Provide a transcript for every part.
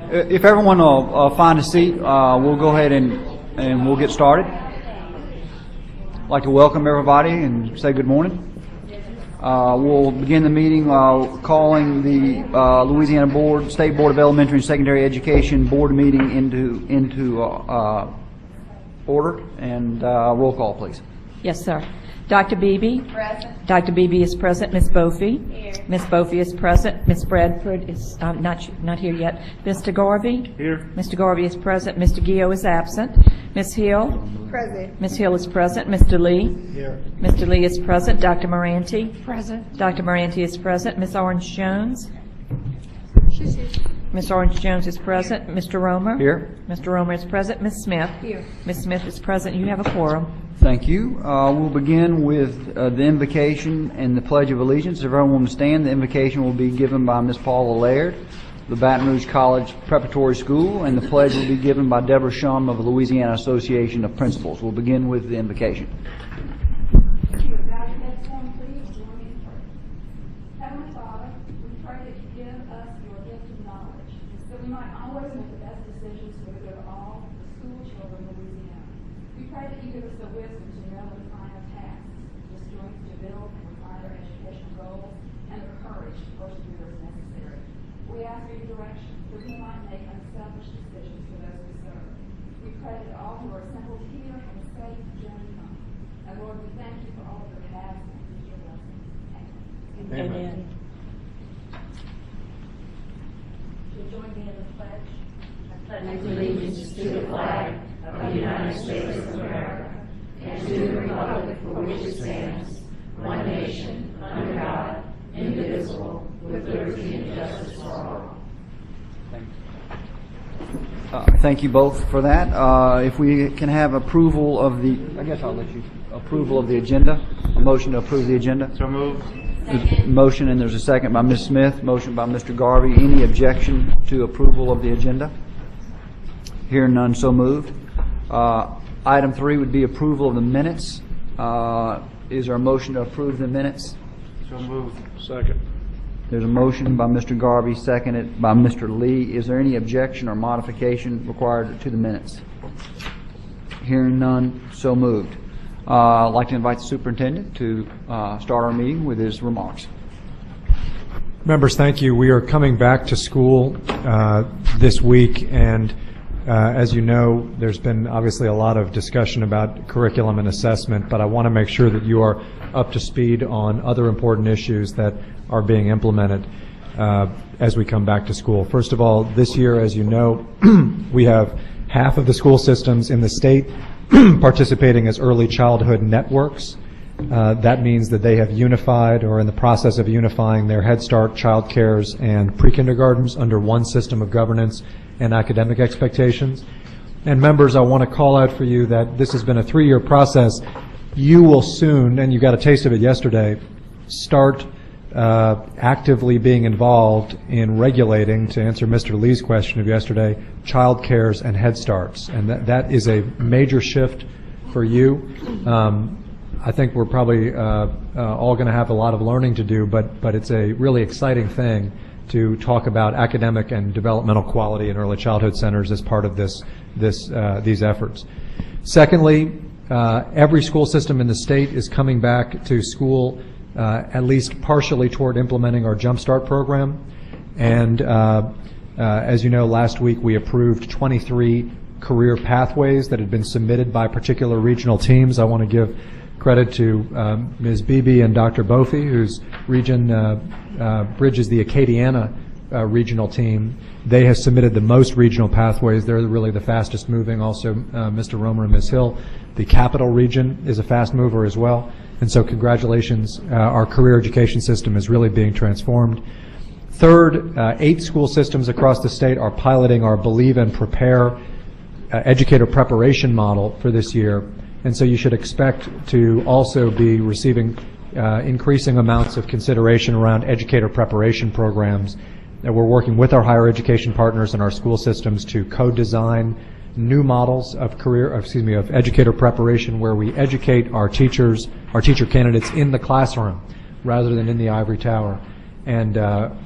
If everyone will find a seat, we'll go ahead and we'll get started. I'd like to welcome everybody and say good morning. We'll begin the meeting calling the Louisiana State Board of Elementary and Secondary Education Board meeting into order. And roll call, please. Yes, sir. Dr. Beebe? Present. Dr. Beebe is present. Ms. Bofi? Here. Ms. Bofi is present. Ms. Bradford is not here yet. Mr. Garvey? Here. Mr. Garvey is present. Mr. Gio is absent. Ms. Hill? Present. Ms. Hill is present. Mr. Lee? Here. Mr. Lee is present. Dr. Moranti? Present. Dr. Moranti is present. Ms. Orange Jones? She's here. Ms. Orange Jones is present. Mr. Romer? Here. Mr. Romer is present. Ms. Smith? Here. Ms. Smith is present. You have a quorum. Thank you. We'll begin with the invocation and the Pledge of Allegiance. If everyone will stand, the invocation will be given by Ms. Paula Laird, the Baton Rouge College Preparatory School, and the pledge will be given by Deborah Shum of the Louisiana Association of Principals. We'll begin with the invocation. Heavenly Father, we pray that you give us your gift of knowledge, so we might always make the best decisions for the good of all the school children of Louisiana. We pray that you give us the wisdom to know and define our tasks, the strength to build and refine our educational goals, and the courage to persevere as necessary. We ask for your direction, that we might make unselfish decisions for those we serve. We pray that all who are assembled here have a safe journey home. And Lord, we thank you for all of your past and future blessings. Amen. Amen. You'll join me in the pledge. I pledge allegiance to the flag of the United States of America and to the republic for which it stands, one nation, under God, indivisible, with liberty and justice for all. Thank you both for that. If we can have approval of the, I guess I'll let you, approval of the agenda, a motion to approve the agenda. So moved. Motion, and there's a second by Ms. Smith, motion by Mr. Garvey. Any objection to approval of the agenda? Hearing none, so moved. Item 3 would be approval of the minutes. Is there a motion to approve the minutes? So moved. Second. There's a motion by Mr. Garvey, seconded by Mr. Lee. Is there any objection or modification required to the minutes? Hearing none, so moved. I'd like to invite the superintendent to start our meeting with his remarks. Members, thank you. We are coming back to school this week, and as you know, there's been obviously a lot of discussion about curriculum and assessment, but I want to make sure that you are up to speed on other important issues that are being implemented as we come back to school. First of all, this year, as you know, we have half of the school systems in the state participating as early childhood networks. That means that they have unified or in the process of unifying their Head Start, child cares, and pre-kindergartens under one system of governance and academic expectations. And members, I want to call out for you that this has been a 3-year process. You will soon, and you got a taste of it yesterday, start actively being involved in regulating, to answer Mr. Lee's question of yesterday, child cares and Head Starts. And that is a major shift for you. I think we're probably all going to have a lot of learning to do, but it's a really exciting thing to talk about academic and developmental quality in early childhood centers as part of these efforts. Secondly, every school system in the state is coming back to school at least partially toward implementing our Jump Start program. And as you know, last week we approved 23 career pathways that had been submitted by particular regional teams. I want to give credit to Ms. Beebe and Dr. Bofi, whose region bridges the Acadiana regional team. They have submitted the most regional pathways. They're really the fastest moving. Also, Mr. Romer and Ms. Hill. The Capital region is a fast mover as well. And so congratulations. Our career education system is really being transformed. Third, 8 school systems across the state are piloting our Believe and Prepare educator preparation model for this year. And so you should expect to also be receiving increasing amounts of consideration around educator preparation programs. And we're working with our higher education partners and our school systems to co-design new models of educator preparation where we educate our teacher candidates in the classroom rather than in the ivory tower. and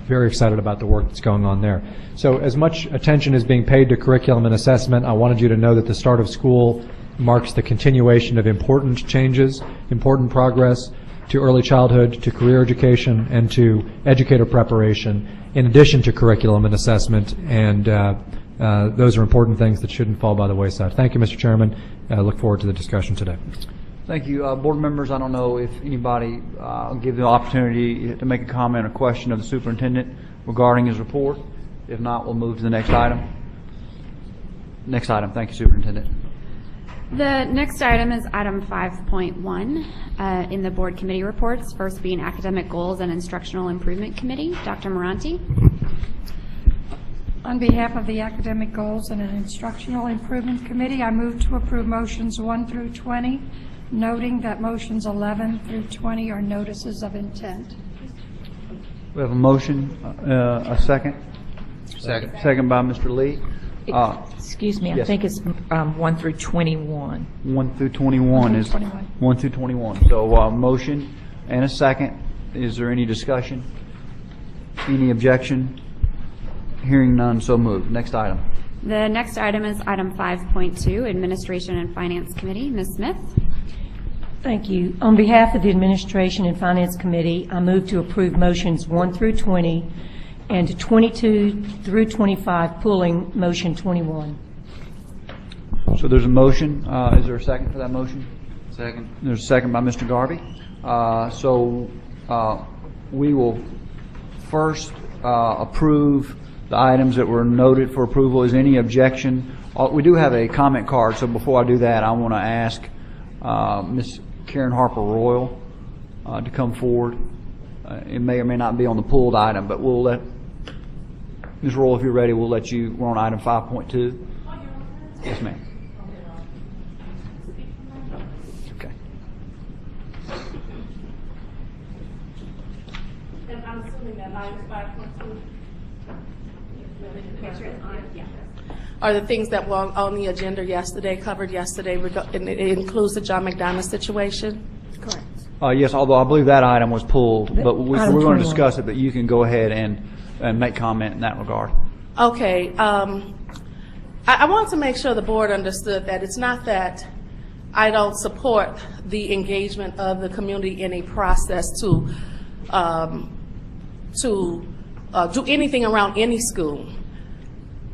very excited about the work that's going on there. So as much attention is being paid to curriculum and assessment, I wanted you to know that the start of school marks the continuation of important changes, important progress to early childhood, to career education, and to educator preparation, in addition to curriculum and assessment, and those are important things that shouldn't fall by the wayside. Thank you, Mr. Chairman. I look forward to the discussion today. Thank you. Board members, I don't know if anybody give the opportunity to make a comment or question of the superintendent regarding his report. If not, we'll move to the next item. Next item. Thank you, Superintendent. The next item is item 5.1 in the board committee reports, first being Academic Goals and Instructional Improvement Committee. Dr. Moranti. On behalf of the Academic Goals and Instructional Improvement Committee, I move to approve motions 1 through 20, noting that motions 11 through 20 are notices of intent. We have a motion, a second. Second. Second by Mr. Lee. Excuse me, I yes. think it's 1 through 21. 1 through 21 is 1 through 21. So motion and a second. Is there any discussion? Any objection? Hearing none, so moved. Next item. The next item is item 5.2, Administration and Finance Committee. Ms. Smith. Thank you. On behalf of the Administration and Finance Committee, I move to approve motions 1 through 20 and 22 through 25, pulling motion 21. So there's a motion. Is there a second for that motion? Second. There's a second by Mr. Garvey. We will first approve the items that were noted for approval. Is any objection? We do have a comment card, so before I do that, I want to ask Ms. Karen Harper Royal to come forward. It may or may not be on the pulled item, but we'll let Ms. Royal, if you're ready, we'll let you. We're on item 5.2. Yes, ma'am. Okay. And I'm assuming that item 5.2 are the things that were on the agenda yesterday, covered yesterday, and it includes the John McDonough situation? Correct. Yes, although I believe that item was pulled, but we're going to 21. discuss it, but you can go ahead and make comment in that regard. Okay. I want to make sure the board understood that it's not that I don't support the engagement of the community in a process to do anything around any school.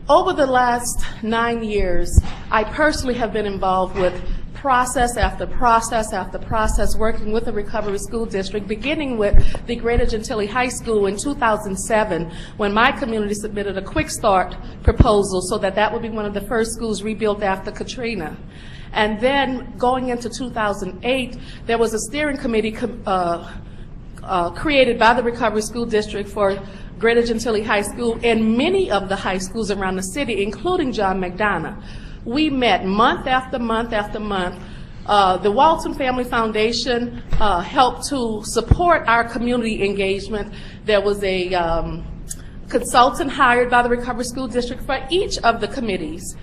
Over the last 9 years, I personally have been involved with process after process after process, working with the Recovery School District, beginning with the Greater Gentilly High School in 2007, when my community submitted a quick start proposal so that that would be one of the first schools rebuilt after Katrina. And then going into 2008, there was a steering committee created by the Recovery School District for Greater Gentilly High School and many of the high schools around the city, including John McDonough. We met month after month after month. The Walton Family Foundation helped to support our community engagement. There was a consultant hired by the Recovery School District for each of the committees.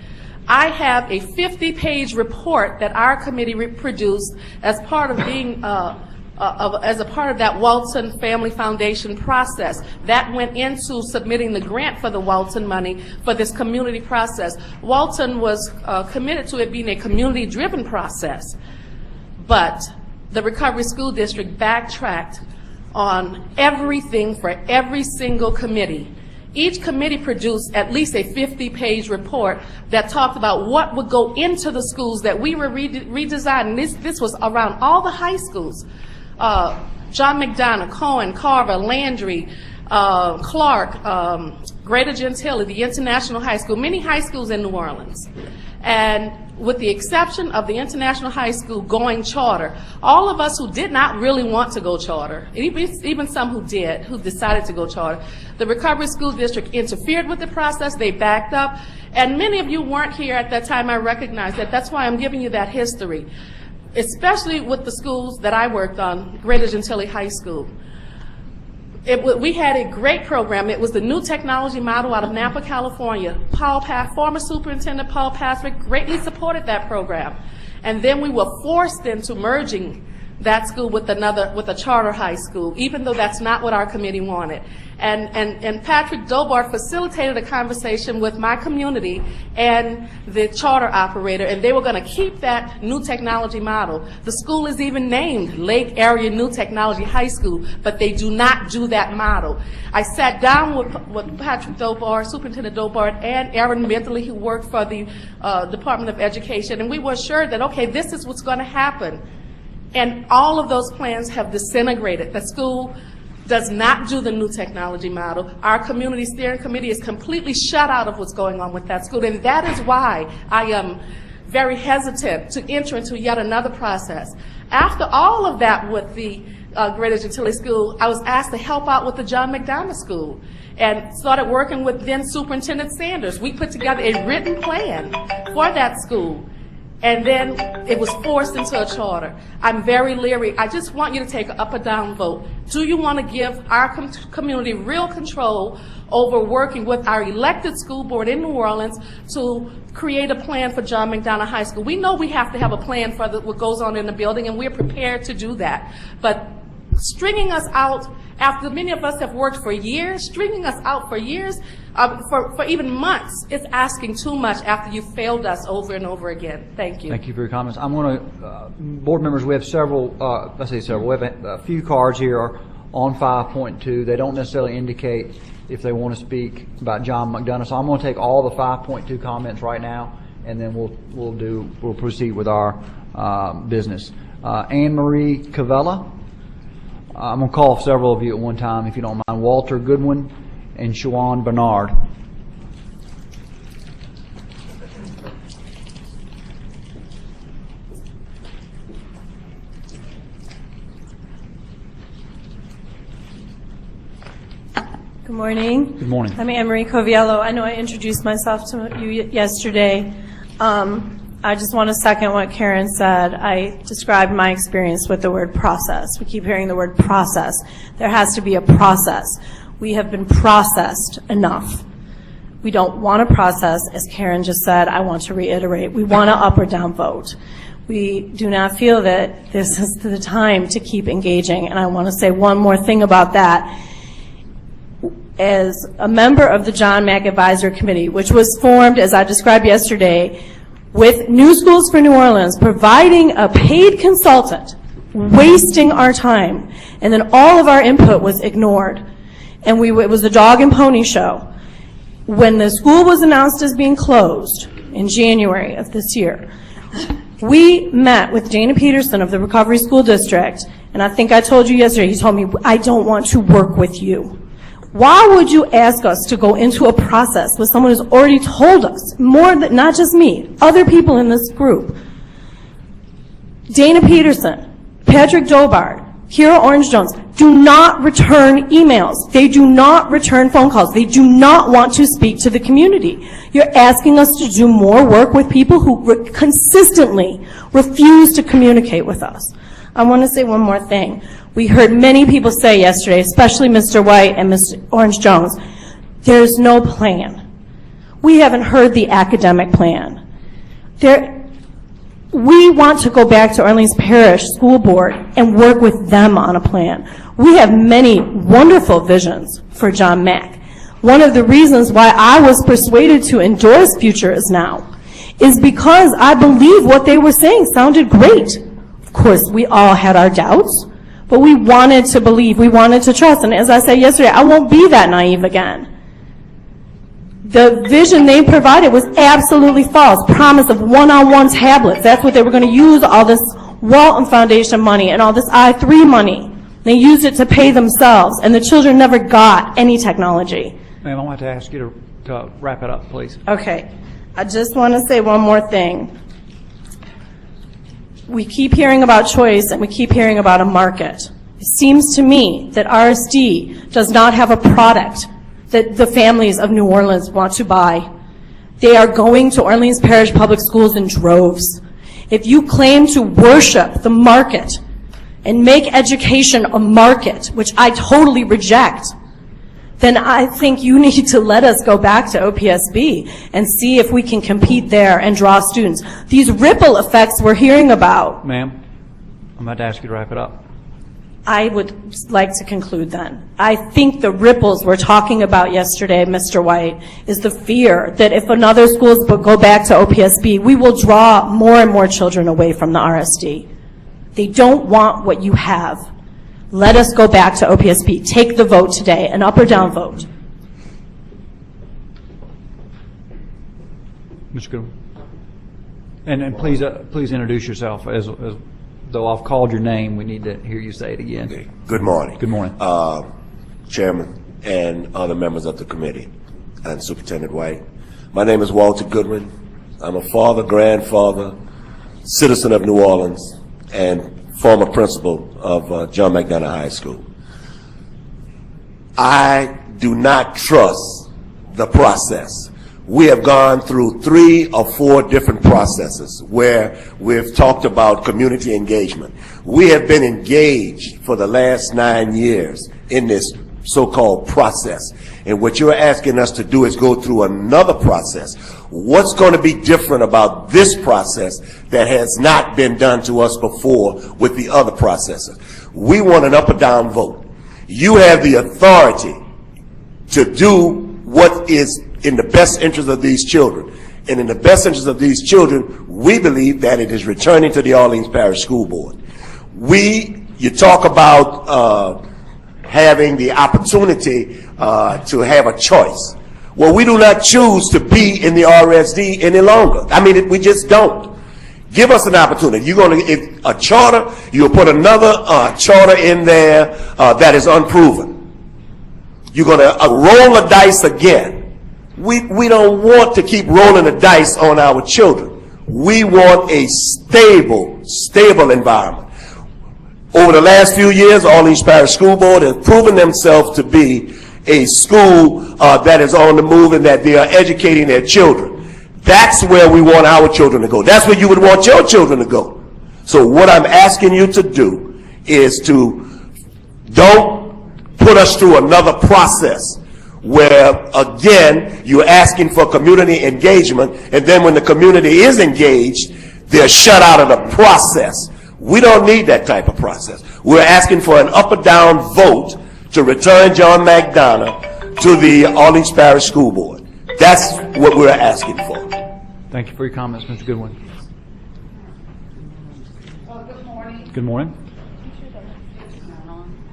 I have a 50-page report that our committee produced as part of being as a part of that Walton Family Foundation process. That went into submitting the grant for the Walton money for this community process. Walton was committed to it being a community-driven process, but the Recovery School District backtracked on everything for every single committee. Each committee produced at least a 50-page report that talked about what would go into the schools that we were redesigning. This was around all the high schools. John McDonough, Cohen, Carver, Landry, Clark, Greater Gentilly, the International High School, many high schools in New Orleans. And with the exception of the International High School going charter, all of us who did not really want to go charter, even some who did, who decided to go charter, the Recovery School District interfered with the process, they backed up, and many of you weren't here at that time. I recognize that. That's why I'm giving you that history, especially with the schools that I worked on, Greater Gentilly High School. We had a great program. It was the new technology model out of Napa, California. Former Superintendent Paul Patrick greatly supported that program. And then we were forced into merging that school with a charter high school, even though that's not what our committee wanted. And Patrick Dobart facilitated a conversation with my community and the charter operator, and they were going to keep that new technology model. The school is even named Lake Area New Technology High School, but they do not do that model. I sat down with Patrick Dobart, Superintendent Dobart, and Aaron Mentley, who worked for the Department of Education, and we were assured that, okay, this is what's going to happen. And all of those plans have disintegrated. The school does not do the new technology model. Our community steering committee is completely shut out of what's going on with that school, and that is why I am very hesitant to enter into yet another process. After all of that with the Greater Gentilly School, I was asked to help out with the John McDonough School and started working with then Superintendent Sanders. We put together a written plan for that school, and then it was forced into a charter. I'm very leery. I just want you to take an up or down vote. Do you want to give our community real control over working with our elected school board in New Orleans to create a plan for John McDonough High School? We know we have to have a plan for what goes on in the building, and we're prepared to do that. But stringing us out after many of us have worked for years, stringing us out for years, for even months, it's asking too much after you've failed us over and over again. Thank you. Thank you for your comments. I'm going to, board members, we have several, let's say several, we have a few cards here on 5.2. They don't necessarily indicate if they want to speak about John McDonough. So I'm going to take all the 5.2 comments right now, and then we'll proceed with our business. Anne Marie Cavella. I'm going to call several of you at one time, if you don't mind. Walter Goodwin and Shawan Bernard. Good morning. Good morning. I'm Anne Marie Coviello. I know I introduced myself to you yesterday. I just want to second what Karen said. I described my experience with the word process. We keep hearing the word process. There has to be a process. We have been processed enough. We don't want to process, as Karen just said. I want to reiterate, we want to up or down vote. We do not feel that this is the time to keep engaging. And I want to say one more thing about that. As a member of the John Mack Advisory Committee, which was formed, as I described yesterday, with New Schools for New Orleans, providing a paid consultant, wasting our time, and then all of our input was ignored. And it was a dog and pony show. When the school was announced as being closed in January of this year, we met with Dana Peterson of the Recovery School District, and I think I told you yesterday, he told me, I don't want to work with you. Why would you ask us to go into a process with someone who's already told us, more than, not just me, other people in this group? Dana Peterson, Patrick Dobart, Kira Orange-Jones do not return emails. They do not return phone calls. They do not want to speak to the community. You're asking us to do more work with people who consistently refuse to communicate with us. I want to say one more thing. We heard many people say yesterday, especially Mr. White and Mr. Orange-Jones, there's no plan. We haven't heard the academic plan. We want to go back to Orleans Parish School Board and work with them on a plan. We have many wonderful visions for John Mack. One of the reasons why I was persuaded to endorse Future Is Now is because I believe what they were saying sounded great. Of course, we all had our doubts, but we wanted to believe, we wanted to trust. And as I said yesterday, I won't be that naive again. The vision they provided was absolutely false. Promise of one-on-one tablets. That's what they were going to use all this Walton Foundation money and all this I3 money. They used it to pay themselves, and the children never got any technology. Ma'am, I'm going to ask you to wrap it up, please. Okay. I just want to say one more thing. We keep hearing about choice, and we keep hearing about a market. It seems to me that RSD does not have a product that the families of New Orleans want to buy. They are going to Orleans Parish Public Schools in droves. If you claim to worship the market and make education a market, which I totally reject, then I think you need to let us go back to OPSB and see if we can compete there and draw students. These ripple effects we're hearing about. Ma'am, I'm about to ask you to wrap it up. I would like to conclude then. I think the ripples we're talking about yesterday, Mr. White, is the fear that if another schools go back to OPSB, we will draw more and more children away from the RSD. They don't want what you have. Let us go back to OPSB. Take the vote today, an up or down vote. Mr. Goodwin. And please introduce yourself. As though I've called your name, we need to hear you say it again. Okay. Good morning. Good morning. Chairman and other members of the committee and Superintendent White. My name is Walter Goodwin. I'm a father, grandfather, citizen of New Orleans, and former principal of John McDonough High School. I do not trust the process. We have gone through 3 or 4 different processes where we've talked about community engagement. We have been engaged for the last 9 years in this so-called process. And what you're asking us to do is go through another process. What's going to be different about this process that has not been done to us before with the other processes? We want an up or down vote. You have the authority to do what is in the best interest of these children. And in the best interest of these children, we believe that it is returning to the Orleans Parish School Board. You talk about having the opportunity to have a choice. Well, we do not choose to be in the RSD any longer. I mean, we just don't. Give us an opportunity. You're going to, a charter, you'll put another charter in there that is unproven. You're going to roll the dice again. We don't want to keep rolling the dice on our children. We want a stable environment. Over the last few years, Orleans Parish School Board has proven themselves to be a school that is on the move and that they are educating their children. That's where we want our children to go. That's where you would want your children to go. So what I'm asking you to do is to don't put us through another process where, again, you're asking for community engagement, and then when the community is engaged, they're shut out of the process. We don't need that type of process. We're asking for an up or down vote to return John McDonough to the Orleans Parish School Board. That's what we're asking for. Thank you for your comments, Mr. Goodwin. Good morning. Good morning.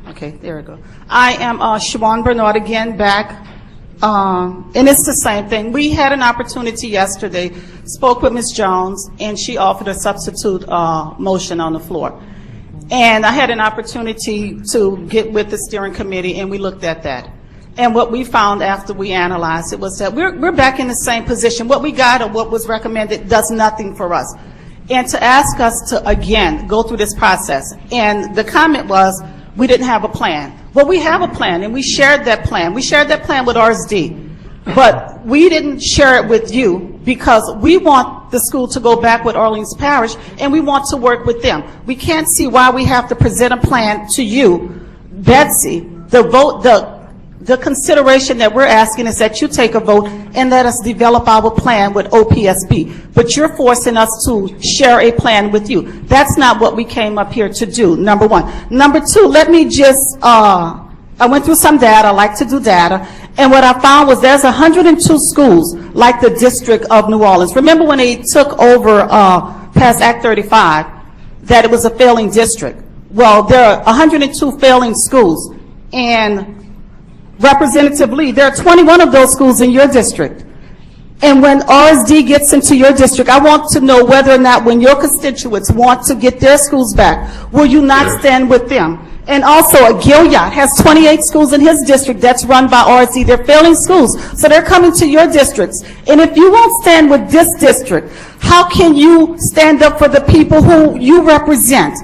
Okay, there we go. I am Siobhan Bernard again back, and it's the same thing. We had an opportunity yesterday, spoke with Ms. Jones, and she offered a substitute motion on the floor. And I had an opportunity to get with the steering committee, and we looked at that. And what we found after we analyzed it was that we're back in the same position. What we got or what was recommended does nothing for us. And to ask us to, again, go through this process. And the comment was, we didn't have a plan. Well, we have a plan, and we shared that plan. We shared that plan with RSD. But we didn't share it with you because we want the school to go back with Orleans Parish, and we want to work with them. We can't see why we have to present a plan to you, Betsy. The consideration that we're asking is that you take a vote and let us develop our plan with OPSB. But you're forcing us to share a plan with you. That's not what we came up here to do, number one. Number two, let me just, I went through some data, I like to do data, and what I found was there's 102 schools like the District of New Orleans. Remember when they took over past Act 35, that it was a failing district? Well, there are 102 failing schools, and Representative Lee, there are 21 of those schools in your district. And when RSD gets into your district, I want to know whether or not when your constituents want to get their schools back, will you not stand with them? And also, Gilead has 28 schools in his district that's run by RSD. They're failing schools, so they're coming to your districts. And if you won't stand with this district, how can you stand up for the people who you represent?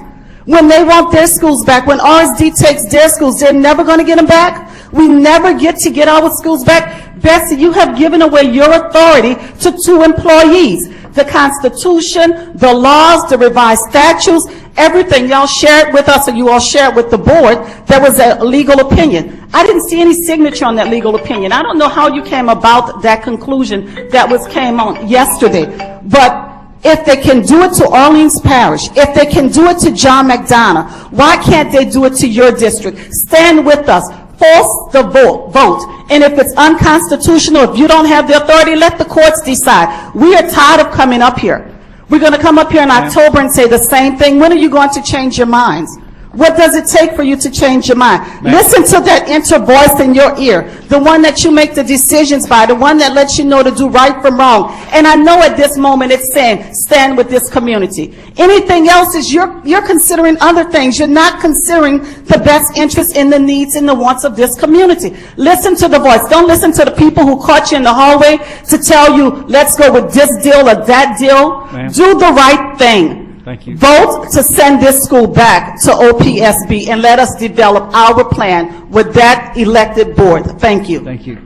When they want their schools back, when RSD takes their schools, they're never going to get them back? We never get to get our schools back. Betsy, you have given away your authority to 2 employees. The Constitution, the laws, the revised statutes, everything. Y'all share it with us, or you all share it with the board. There was a legal opinion. I didn't see any signature on that legal opinion. I don't know how you came about that conclusion that came on yesterday. But If they can do it to Orleans Parish, if they can do it to John McDonough, why can't they do it to your district? Stand with us. Force the vote. And if it's unconstitutional, if you don't have the authority, let the courts decide. We are tired of coming up here. We're going to come up here in October and say the same thing. When are you going to change your minds? What does it take for you to change your mind? Listen to that inner voice in your ear, the one that you make the decisions by, the one that lets you know to do right from wrong. And I know at this moment it's saying, stand with this community. Anything else is you're considering other things. You're not considering the best interest in the needs and the wants of this community. Listen to the voice. Don't listen to the people who caught you in the hallway to tell you, let's go with this deal or that deal. Do the right thing. Thank you. Vote to send this school back to OPSB and let us develop our plan with that elected board. Thank you. Thank you.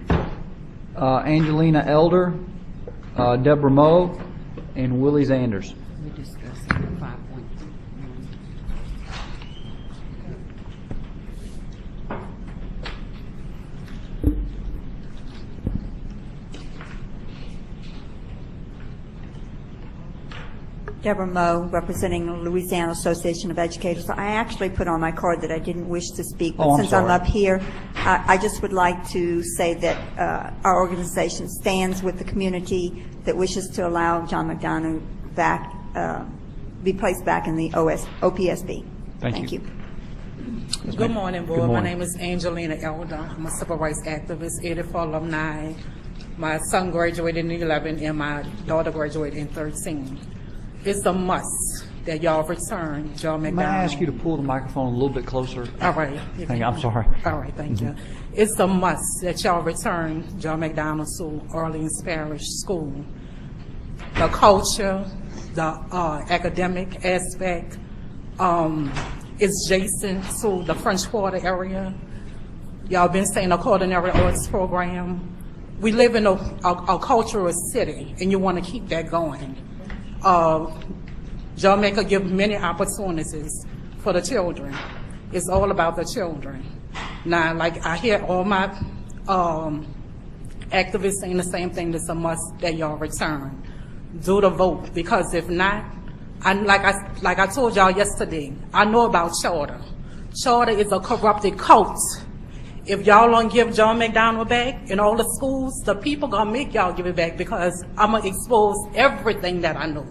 Angelina Elder, Deborah Moe, and Willie Zanders. Deborah Moe, representing the Louisiana Association of Educators. I actually put on my card that I didn't wish to speak, but since I'm up here, I just would like to say that our organization stands with the community that wishes to allow John McDonough back, be placed back in the OPSB. Thank you. Good morning, board. My name is Angelina Elder. I'm a civil rights activist, 84 alumni. My son graduated in 11 and my daughter graduated in 13. It's a must that y'all return John McDonough. May I ask you to pull the microphone a little bit closer? All right. Thank you. I'm sorry. All right, thank you. It's a must that y'all return John McDonough to Orleans Parish School. The culture, the academic aspect is adjacent to the French Quarter area. Y'all been saying a culinary arts program. We live in a cultural city, and you want to keep that going. Jamaica gives many opportunities for the children. It's all about the children. Now, like I hear all my activists saying the same thing, it's a must that y'all return. Do the vote, because if not, like I told y'all yesterday, I know about charter. Charter is a corrupted cult. If y'all don't give John McDonough back in all the schools, the people gonna make y'all give it back, because I'm gonna expose everything that I know.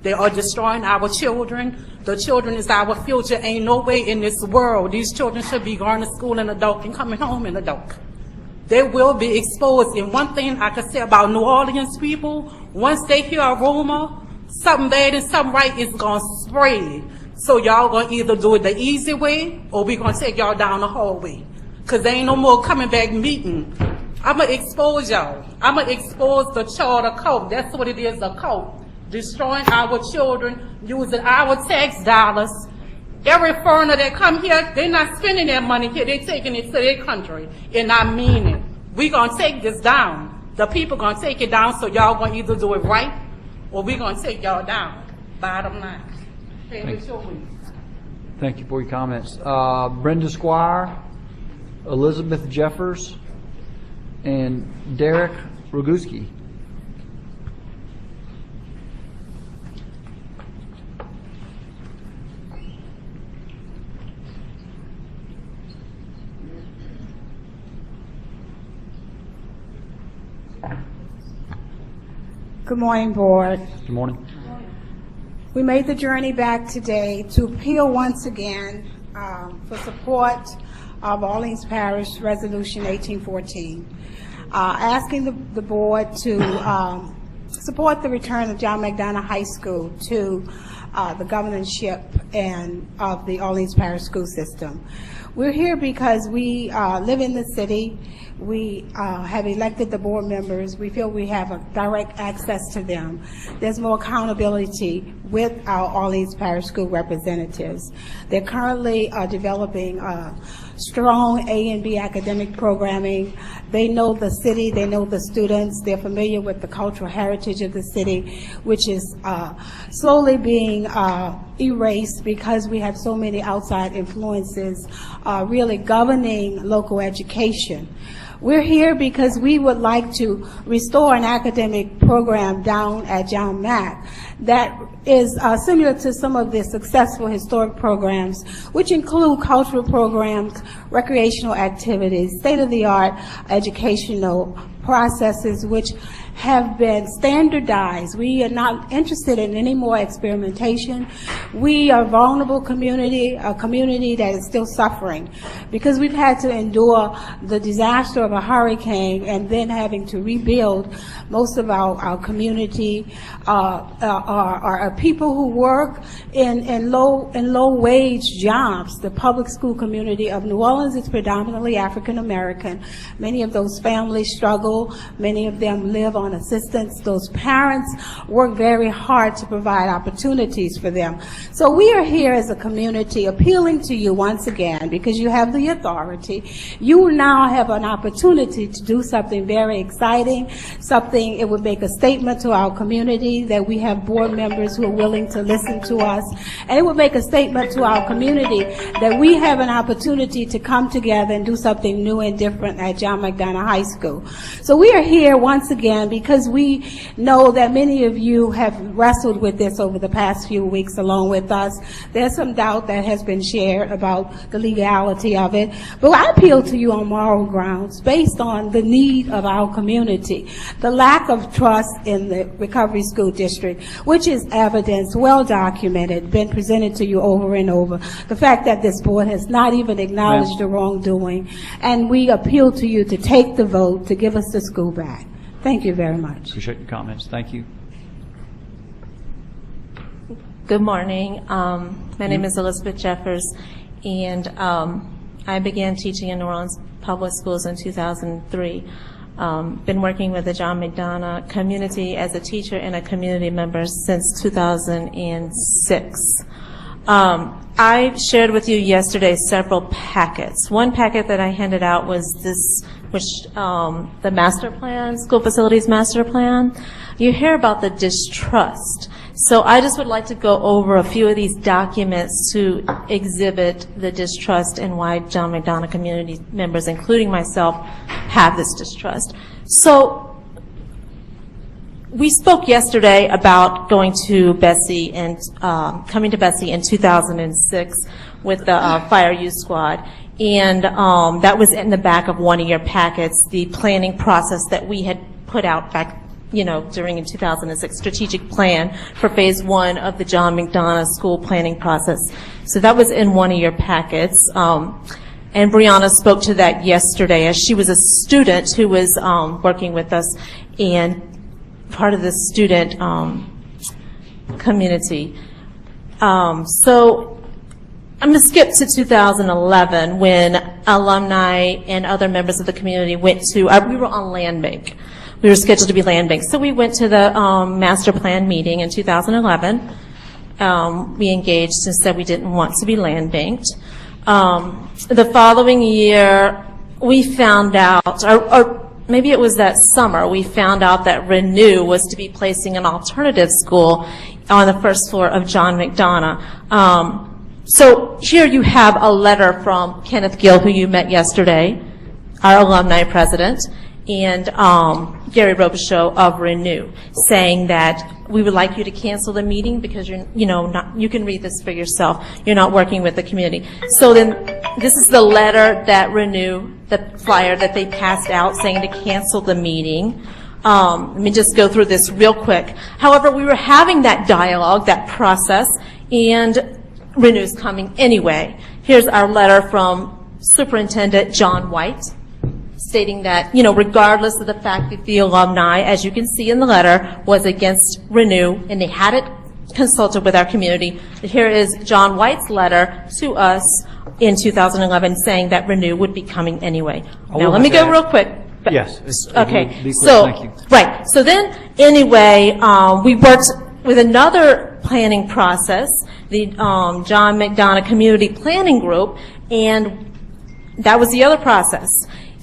They are destroying our children. The children is our future. Ain't no way in this world these children should be going to school in the dark and coming home in the dark. They will be exposed. And one thing I can say about New Orleans people, once they hear a rumor, something bad and something right is gonna spread. So y'all gonna either do it the easy way, or we gonna take y'all down the hallway. Cause there ain't no more coming back meeting. I'ma expose y'all. I'ma expose the charter cult. That's what it is, a cult. Destroying our children, using our tax dollars. Every foreigner that come here, they're not spending their money here, they're taking it to their country. And I mean it. We gonna take this down. The people gonna take it down, so y'all gonna either do it right, or we gonna take y'all down. Bottom line. Thank you for your comments. Brenda Squire, Elizabeth Jeffers, and Derek Roguski. Good morning, board. Good morning. We made the journey back today to appeal once again for support of Orleans Parish Resolution 1814, asking the board to support the return of John McDonough High School to the governorship and of the Orleans Parish school system. We're here because we live in the city. We have elected the board members. We feel we have a direct access to them. There's more accountability with our Orleans Parish School representatives. They're currently developing strong A and B academic programming. They know the city, they know the students, they're familiar with the cultural heritage of the city, which is slowly being erased because we have so many outside influences really governing local education. We're here because we would like to restore an academic program down at John Mack that is similar to some of the successful historic programs, which include cultural programs, recreational activities, state-of-the-art educational processes, which have been standardized. We are not interested in any more experimentation. We are a vulnerable community, a community that is still suffering because we've had to endure the disaster of a hurricane and then having to rebuild. Most of our community are people who work in low wage jobs. The public school community of New Orleans is predominantly African American. Many of those families struggle. Many of them live on assistance. Those parents work very hard to provide opportunities for them. So we are here as a community appealing to you once again because you have the authority. You now have an opportunity to do something very exciting, something it would make a statement to our community that we have board members who are willing to listen to us, and it would make a statement to our community that we have an opportunity to come together and do something new and different at John McDonough High School. So we are here once again because we know that many of you have wrestled with this over the past few weeks along with us. There's some doubt that has been shared about the legality of it, but I appeal to you on moral grounds based on the need of our community, the lack of trust in the Recovery School District, which is evidence, well documented, been presented to you over and over. The fact that this board has not even acknowledged the wrongdoing, and we appeal to you to take the vote to give us the school back. Thank you very much. Appreciate your comments. Thank you. Good morning. My name is Elizabeth Jeffers, and I began teaching in New Orleans Public Schools in 2003. Been working with the John McDonough community as a teacher and a community member since 2006. I shared with you yesterday several packets. One packet that I handed out was this, the master plan, school facilities master plan. You hear about the distrust. So I just would like to go over a few of these documents to exhibit the distrust and why John McDonough community members, including myself, have this distrust. So we spoke yesterday about going to BESE and coming to BESE in 2006 with the Fire Youth Squad. And that was in the back of one of your packets, the planning process that we had put out back during in 2006, strategic plan for phase 1 of the John McDonough school planning process. So that was in one of your packets. And Brianna spoke to that yesterday as she was a student who was working with us and part of the student community. So I'm going to skip to 2011 when alumni and other members of the community went to, we were on land bank. We were scheduled to be land bank. So we went to the master plan meeting in 2011. We engaged and said we didn't want to be land banked. The following year, we found out, or maybe it was that summer, we found out that Renew was to be placing an alternative school on the first floor of John McDonough. So here you have a letter from Kenneth Gill, who you met yesterday, our alumni president, and Gary Robichaud of Renew, saying that we would like you to cancel the meeting because you can read this for yourself. You're not working with the community. So then this is the letter that Renew, the flyer that they passed out saying to cancel the meeting. Let me just go through this real quick. However, we were having that dialogue, that process, and Renew's coming anyway. Here's our letter from Superintendent John White, stating that, regardless of the fact that the alumni, as you can see in the letter, was against Renew, and they hadn't consulted with our community. Here is John White's letter to us in 2011 saying that Renew would be coming anyway. Now, let me go real quick. Yes. Okay. Be quick, So, thank you. right. So then, anyway, we worked with another planning process, the John McDonough Community Planning Group, and that was the other process.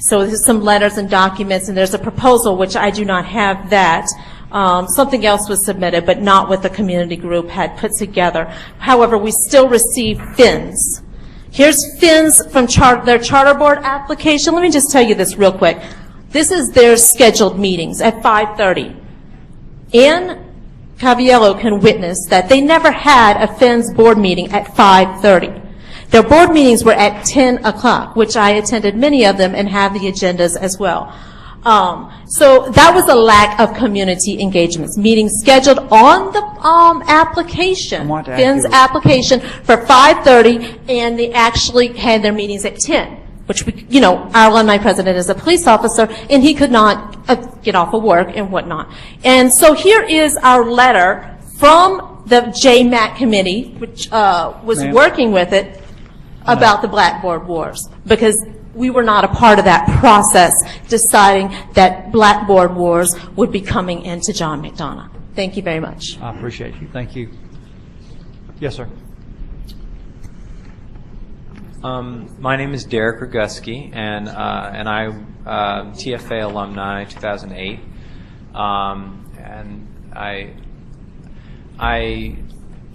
So there's some letters and documents, and there's a proposal, which I do not have that. Something else was submitted, but not what the community group had put together. However, we still receive fins. Here's Finn's from their charter board application. Let me just tell you this real quick. This is their scheduled meetings at 5:30. Ann Caviello can witness that they never had a Finn's board meeting at 5:30. Their board meetings were at 10 o'clock, which I attended many of them and have the agendas as well. So that was a lack of community engagements. Meetings scheduled on the application, Finn's application, for 5:30, and they actually had their meetings at 10, which our alumni president is a police officer, and he could not get off of work and whatnot. And so here is our letter from the JMAC committee, which was working with it, about the Blackboard Wars, because we were not a part of that process deciding that Blackboard Wars would be coming into John McDonough. Thank you very much. I appreciate you. Thank you. Yes, sir. My name is Derek Roguski, and I'm TFA alumni 2008, and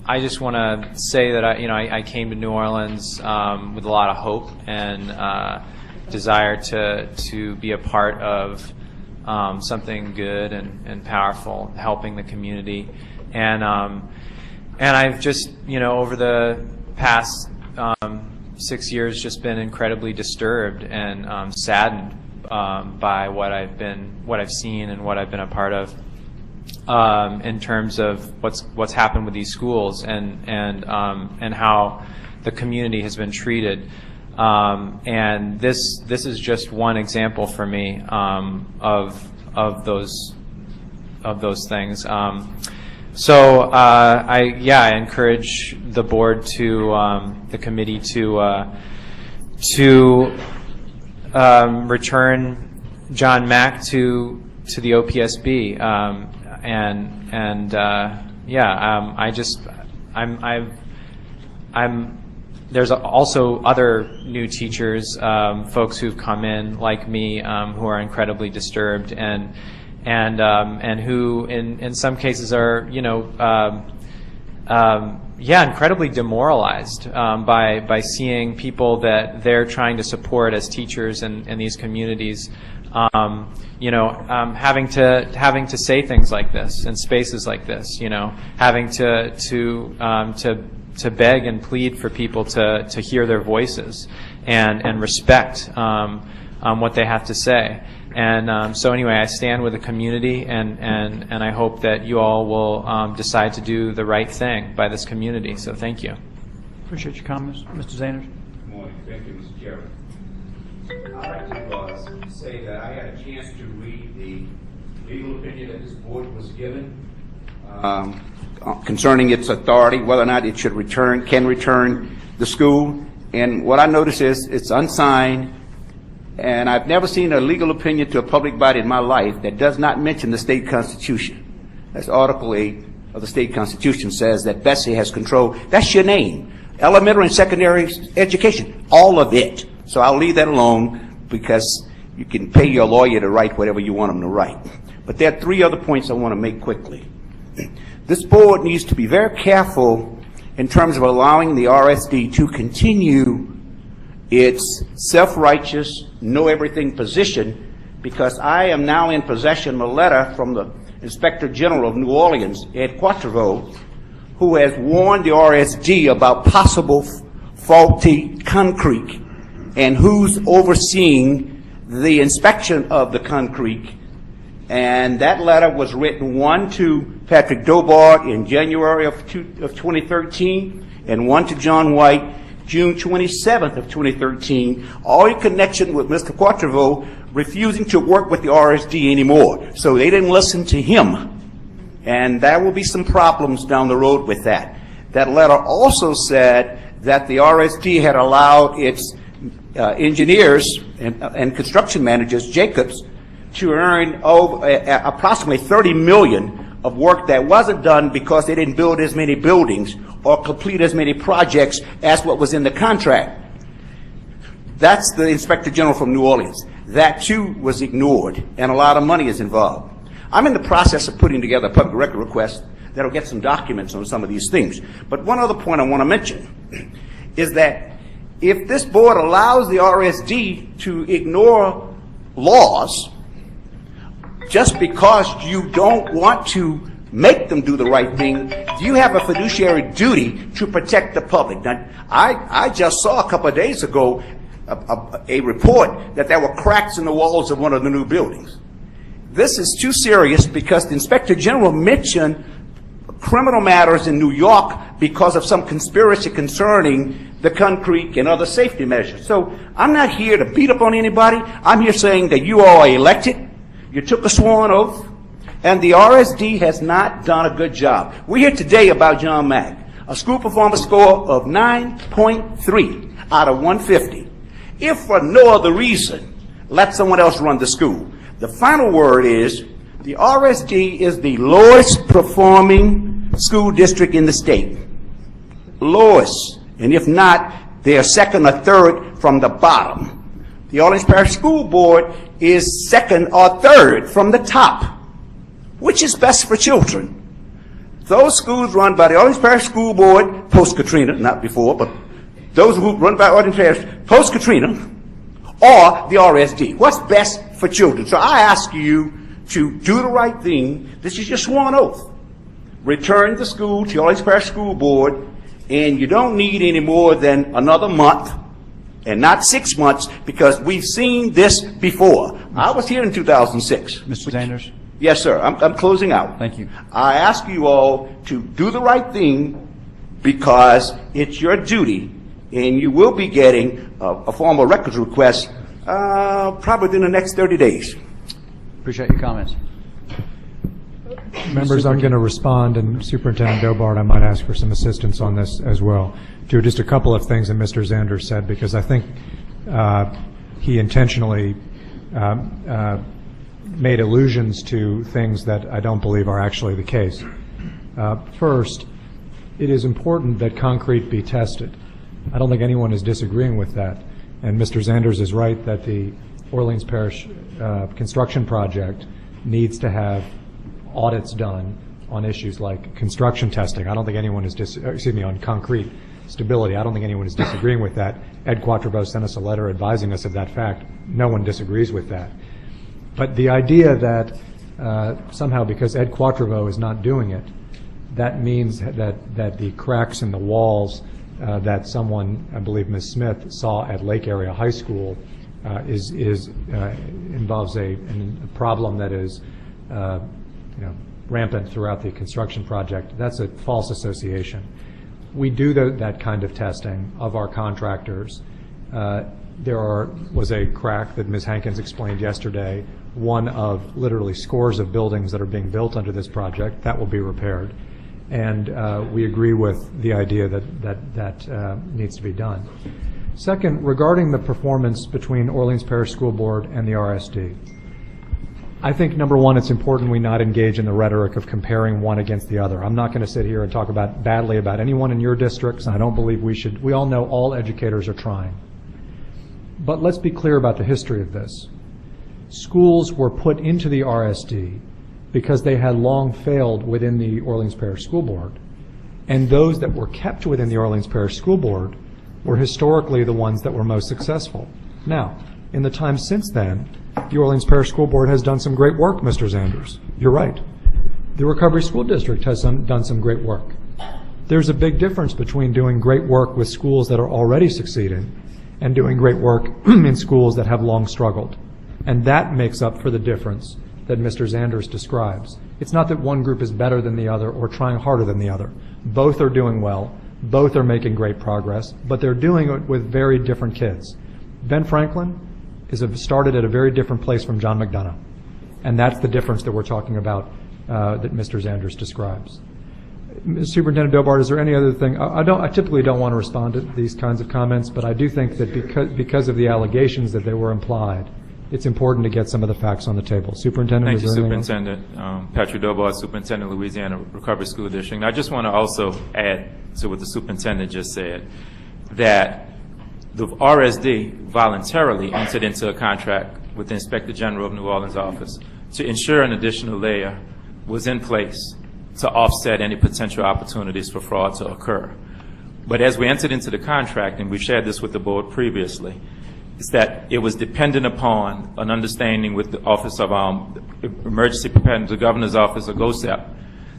I just want to say that I came to New Orleans with a lot of hope and desire to be a part of something good and powerful, helping the community, and I've just over the past 6 years just been incredibly disturbed and saddened by what I've seen and what I've been a part of. In terms of what's happened with these schools and how the community has been treated, and this is just one example for me of those things. So I encourage the board the committee to return John Mack to the OPSB. There's also other new teachers, folks who've come in like me, who are incredibly disturbed and who in some cases are incredibly demoralized by seeing people that they're trying to support as teachers in these communities. Having to say things like this in spaces like this, having to beg and plead for people to hear their voices and respect what they have to say. And so anyway, I stand with the community, and I hope that you all will decide to do the right thing by this community. So thank you. Appreciate your comments, Mr. Zanders. Good morning. Thank you, Mr. Chairman. I'd like to say that I had a chance to read the legal opinion that this board was given concerning its authority, whether or not it can return the school. And what I noticed is it's unsigned, and I've never seen a legal opinion to a public body in my life that does not mention the state constitution. That's Article 8 of the state constitution says that BESE has control. That's your name. Elementary and secondary education, all of it. So I'll leave that alone, because you can pay your lawyer to write whatever you want them to write. But there are three other points I want to make quickly. This board needs to be very careful in terms of allowing the RSD to continue its self-righteous, know-everything position, because I am now in possession of a letter from the Inspector General of New Orleans, Ed Quatrevo, who has warned the RSD about possible faulty concrete and who's overseeing the inspection of the concrete. And that letter was written, one to Patrick Dobart in January of 2013, and one to John White June 27th of 2013, all in connection with Mr. Quatrevo refusing to work with the RSD anymore. So they didn't listen to him. And there will be some problems down the road with that. That letter also said that the RSD had allowed its engineers and construction managers, Jacobs, to earn approximately $30 million of work that wasn't done because they didn't build as many buildings or complete as many projects as what was in the contract. That's the Inspector General from New Orleans. That too was ignored, and a lot of money is involved. I'm in the process of putting together a public record request that'll get some documents on some of these things. But one other point I want to mention is that if this board allows the RSD to ignore laws just because you don't want to make them do the right thing, you have a fiduciary duty to protect the public. Now, I just saw a couple of days ago a report that there were cracks in the walls of one of the new buildings. This is too serious because the Inspector General mentioned criminal matters in New York because of some conspiracy concerning the concrete and other safety measures. So I'm not here to beat up on anybody. I'm here saying that you all are elected. You took a sworn oath. And the RSD has not done a good job. We're here today about John Mack, a school performance score of 9.3 out of 150. If for no other reason, let someone else run the school. The final word is the RSD is the lowest performing school district in the state. Lowest. And if not, they are second or third from the bottom. The Orleans Parish School Board is second or third from the top. Which is best for children? Those schools run by the Orleans Parish School Board, post-Katrina, not before, but those who run by Orleans Parish, post-Katrina, or the RSD. What's best for children? So I ask you to do the right thing. This is your sworn oath. Return the school to the Orleans Parish School Board, and you don't need any more than another month, and not 6 months, because we've seen this before. I was here in 2006. Mr. Sanders? Yes, sir. I'm closing out. Thank you. I ask you all to do the right thing because it's your duty, and you will be getting a formal records request probably within the next 30 days. Appreciate your comments. Members, I'm going to respond, and Superintendent Dobart, I might ask for some assistance on this as well, to just a couple of things that Mr. Zander said, because I think he intentionally made allusions to things that I don't believe are actually the case. First, it is important that concrete be tested. I don't think anyone is disagreeing with that. And Mr. Zanders is right that the Orleans Parish construction project needs to have audits done on issues like construction testing. I don't think anyone is on concrete stability. I don't think anyone is disagreeing with that. Ed Quatrevo sent us a letter advising us of that fact. No one disagrees with that. But the idea that somehow because Ed Quatrevo is not doing it, that means that the cracks in the walls that someone, I believe Ms. Smith, saw at Lake Area High School involves a problem that is rampant throughout the construction project. That's a false association. We do that kind of testing of our contractors. There was a crack that Ms. Hankins explained yesterday, one of literally scores of buildings that are being built under this project. That will be repaired. And we agree with the idea that needs to be done. Second, regarding the performance between Orleans Parish School Board and the RSD, I think, number one, it's important we not engage in the rhetoric of comparing one against the other. I'm not going to sit here and talk badly about anyone in your districts, and I don't believe we should. We all know all educators are trying. But let's be clear about the history of this. Schools were put into the RSD because they had long failed within the Orleans Parish School Board. And those that were kept within the Orleans Parish School Board were historically the ones that were most successful. Now, in the time since then, the Orleans Parish School Board has done some great work, Mr. Zanders. You're right. The Recovery School District has done some great work. There's a big difference between doing great work with schools that are already succeeding and doing great work in schools that have long struggled. And that makes up for the difference that Mr. Zanders describes. It's not that one group is better than the other or trying harder than the other. Both are doing well. Both are making great progress, but they're doing it with very different kids. Ben Franklin started at a very different place from John McDonough. And that's the difference that we're talking about that Mr. Zanders describes. Superintendent Dobart, is there any other thing? I typically don't want to respond to these kinds of comments, but I do think that because of the allegations that they were implied, it's important to get some of the facts on the table. Superintendent, Thank you, Superintendent. Patrick Dobart, Superintendent, Louisiana Recovery School District. I just want to also add to what the superintendent just said, that the RSD voluntarily entered into a contract with the Inspector General of New Orleans office to ensure an additional layer was in place to offset any potential opportunities for fraud to occur. But as we entered into the contract, and we've shared this with the board previously, is that it was dependent upon an understanding with the Office of Emergency Preparedness, the Governor's Office, or GOSEP,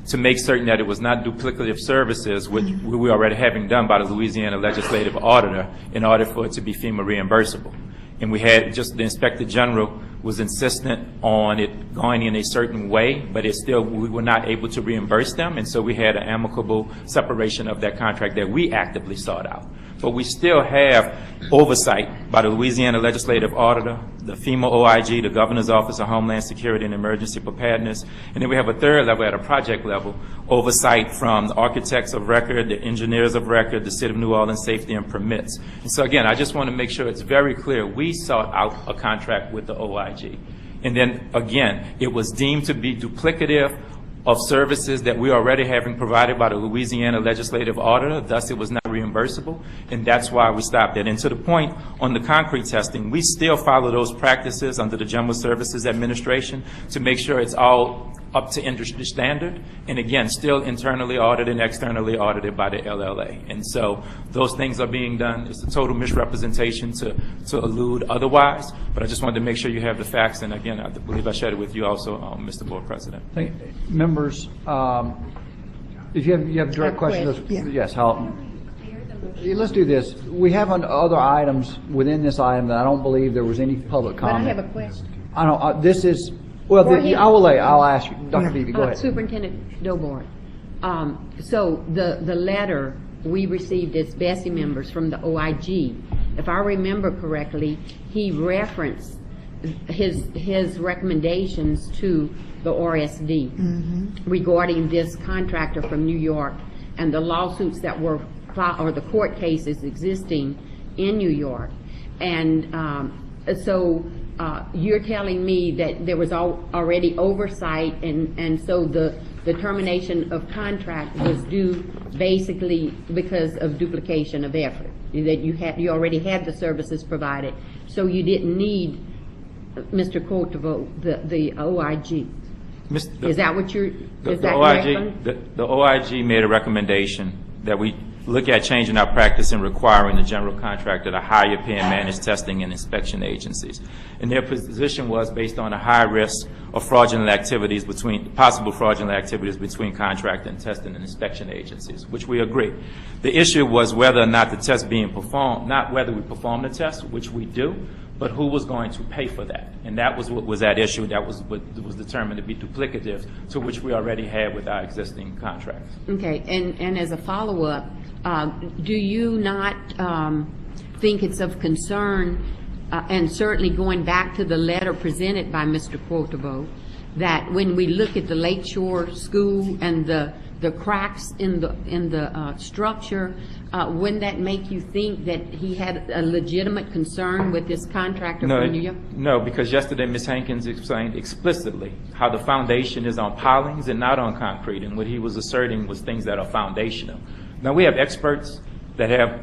to make certain that it was not duplicative services, which we were already having done by the Louisiana Legislative Auditor, in order for it to be FEMA reimbursable. And we had just the Inspector General was insistent on it going in a certain way, but it still, we were not able to reimburse them, and so we had an amicable separation of that contract that we actively sought out. But we still have oversight by the Louisiana Legislative Auditor, the FEMA OIG, the Governor's Office of Homeland Security and Emergency Preparedness, and then we have a third level at a project level, oversight from the architects of record, the engineers of record, the City of New Orleans Safety and Permits. And so again, I just want to make sure it's very clear, we sought out a contract with the OIG. And then again, it was deemed to be duplicative of services that we already having provided by the Louisiana Legislative Auditor, thus it was not reimbursable, and that's why we stopped it. And to the point on the concrete testing, we still follow those practices under the General Services Administration to make sure it's all up to industry standard, and again, still internally audited and externally audited by the LLA. And so those things are being done. It's a total misrepresentation to allude otherwise, but I just wanted to make sure you have the facts, and again, I believe I shared it with you also, Mr. Board President. Members, if you have direct questions, yes, let's do this. We have other items within this item that I don't believe there was any public comment. But I have a question. I don't. This is. Well, I'll ask you, Dr. Beebe. Go ahead. Superintendent Dobart. So the letter we received as BESE members from the OIG, if I remember correctly, he referenced his recommendations to the RSD regarding this contractor from New York and the lawsuits that were filed, or the court cases existing in New York. And so you're telling me that there was already oversight, and so the termination of contract was due basically because of duplication of effort, that you already had the services provided, so you didn't need Mr. Courteveau, the OIG. Is that what you're? The OIG made a recommendation that we look at changing our practice and requiring the general contractor to hire, pay, and manage testing and inspection agencies. And their position was based on a high risk of fraudulent activities possible fraudulent activities between contractor and testing and inspection agencies, which we agree. The issue was whether or not the test being performed, not whether we perform the test, which we do, but who was going to pay for that. And that was what was at issue. That was what was determined to be duplicative to which we already had with our existing contracts. Okay, and as a follow-up, do you not think it's of concern, and certainly going back to the letter presented by Mr. Courteveau, that when we look at the Lakeshore School and the cracks in the structure, wouldn't that make you think that he had a legitimate concern with this contractor from New York? No, because yesterday Ms. Hankins explained explicitly how the foundation is on pilings and not on concrete, and what he was asserting was things that are foundational. Now, we have experts that have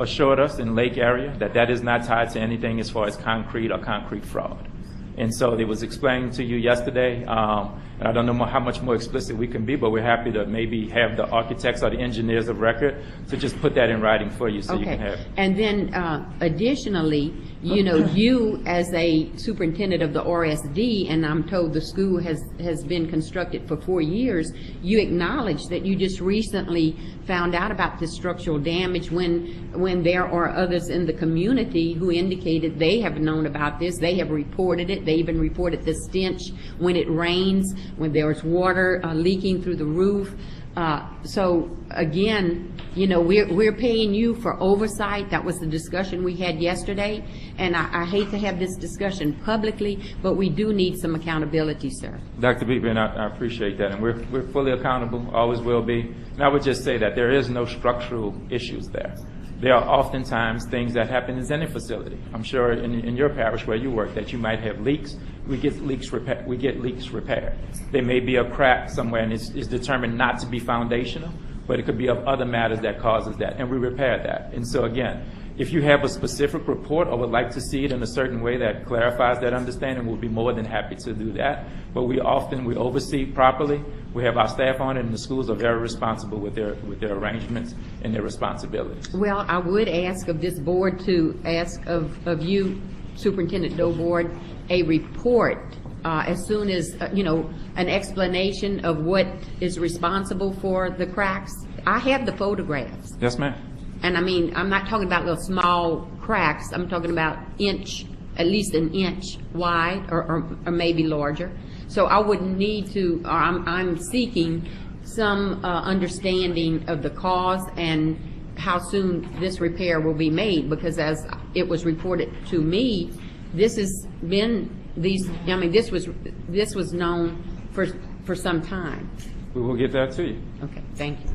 assured us in Lake area that that is not tied to anything as far as concrete or concrete fraud. And so it was explained to you yesterday, and I don't know how much more explicit we can be, but we're happy to maybe have the architects or the engineers of record to just put that in writing for you so you can have it. And then additionally, you know, you as a superintendent of the RSD, and I'm told the school has been constructed for 4 years, you acknowledge that you just recently found out about this structural damage when there are others in the community who indicated they have known about this, they have reported it, they even reported the stench when it rains, when there's water leaking through the roof. So again, you know, we're paying you for oversight. That was the discussion we had yesterday, and I hate to have this discussion publicly, but we do need some accountability, sir. Dr. Beebe, and I appreciate that, and we're fully accountable, always will be. And I would just say that there is no structural issues there. There are oftentimes things that happen in any facility. I'm sure in your parish where you work that you might have leaks. We get leaks repaired. There may be a crack somewhere and it's determined not to be foundational, but it could be of other matters that causes that, and we repair that. And so again, If you have a specific report or would like to see it in a certain way that clarifies that understanding, we'll be more than happy to do that. But we oversee properly. We have our staff on it, and the schools are very responsible with their arrangements and their responsibilities. Well, I would ask of this board to ask of you, Superintendent Board, a report as soon as, an explanation of what is responsible for the cracks. I have the photographs. Yes, ma'am. And I mean, I'm not talking about little small cracks. I'm talking about at least an inch wide or maybe larger. So I would need to, or I'm seeking some understanding of the cause and how soon this repair will be made, because as it was reported to me, this has been this was known for some time. We will get that to you. Okay, thank you.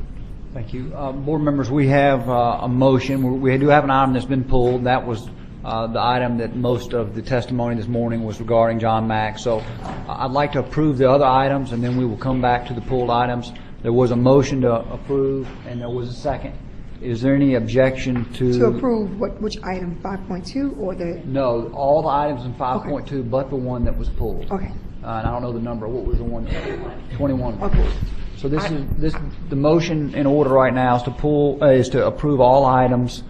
Thank you. Board members, we have a motion. We do have an item that's been pulled. That was the item that most of the testimony this morning was regarding John Mack. So I'd like to approve the other items, and then we will come back to the pulled items. There was a motion to approve, and there was a second. Is there any objection to... To approve which item, 5.2 or the... No, all the items in 5.2, okay, but the one that was pulled. Okay. And I don't know the number. What was the one? 21 was pulled. So the motion in order right now is to approve all items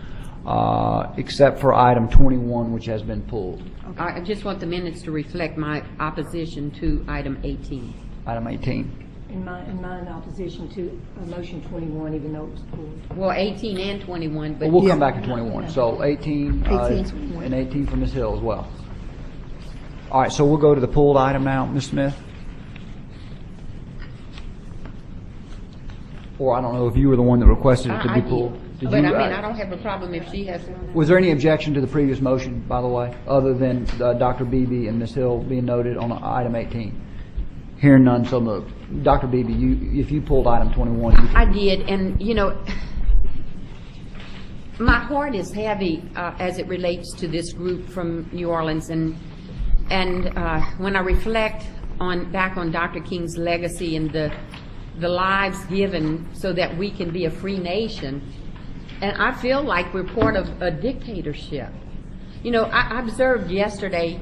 except for item 21, which has been pulled. Okay. I just want the minutes to reflect my opposition to item 18. Item 18. In my opposition to motion 21, even though it was pulled. Well, 18 and 21, but... Well, we'll come back to 21. So 18 and 18 for Ms. Hill as well. All right, so we'll go to the pulled item now, Ms. Smith. Or I don't know if you were the one that requested it to be pulled. But I mean, I don't have a problem if she has... Was there any objection to the previous motion, by the way, other than Dr. Beebe and Ms. Hill being noted on item 18? Hearing none, so moved. Dr. Beebe, if you pulled item 21... I did, and my heart is heavy as it relates to this group from New Orleans, and when I reflect back on Dr. King's legacy and the lives given so that we can be a free nation, and I feel like we're part of a dictatorship. I observed yesterday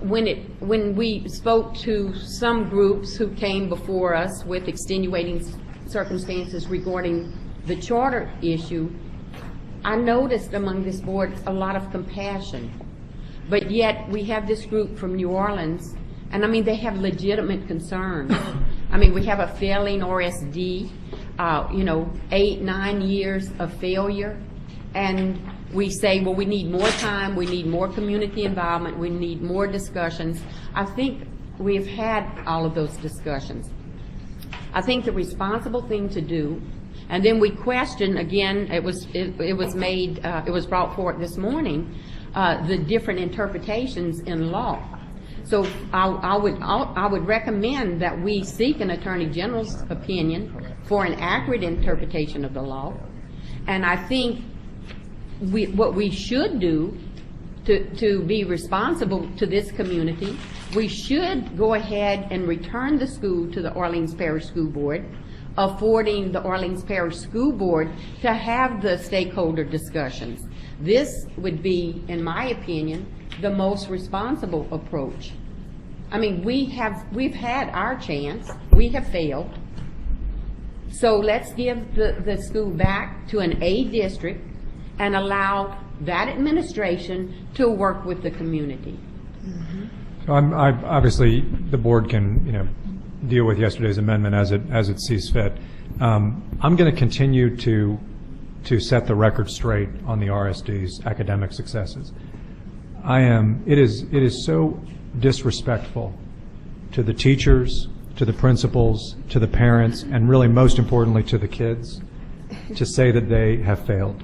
when we spoke to some groups who came before us with extenuating circumstances regarding the charter issue, I noticed among this board a lot of compassion. But yet we have this group from New Orleans, and I mean, they have legitimate concerns. I mean, we have a failing RSD, 8-9 years of failure, and we say, well, we need more time, we need more community involvement, we need more discussions. I think we've had all of those discussions. I think the responsible thing to do, and then we question again, it was brought forward this morning, the different interpretations in law. So I would recommend that we seek an Attorney General's opinion for an accurate interpretation of the law. And I think what we should do to be responsible to this community, we should go ahead and return the school to the Orleans Parish School Board, affording the Orleans Parish School Board to have the stakeholder discussions. This would be, in my opinion, the most responsible approach. I mean, we've had our chance. We have failed. So let's give the school back to an A district and allow that administration to work with the community. So obviously, the board can, deal with yesterday's amendment as it sees fit. I'm going to continue to set the record straight on the RSD's academic successes. It is so disrespectful to the teachers, to the principals, to the parents, and really most importantly to the kids to say that they have failed.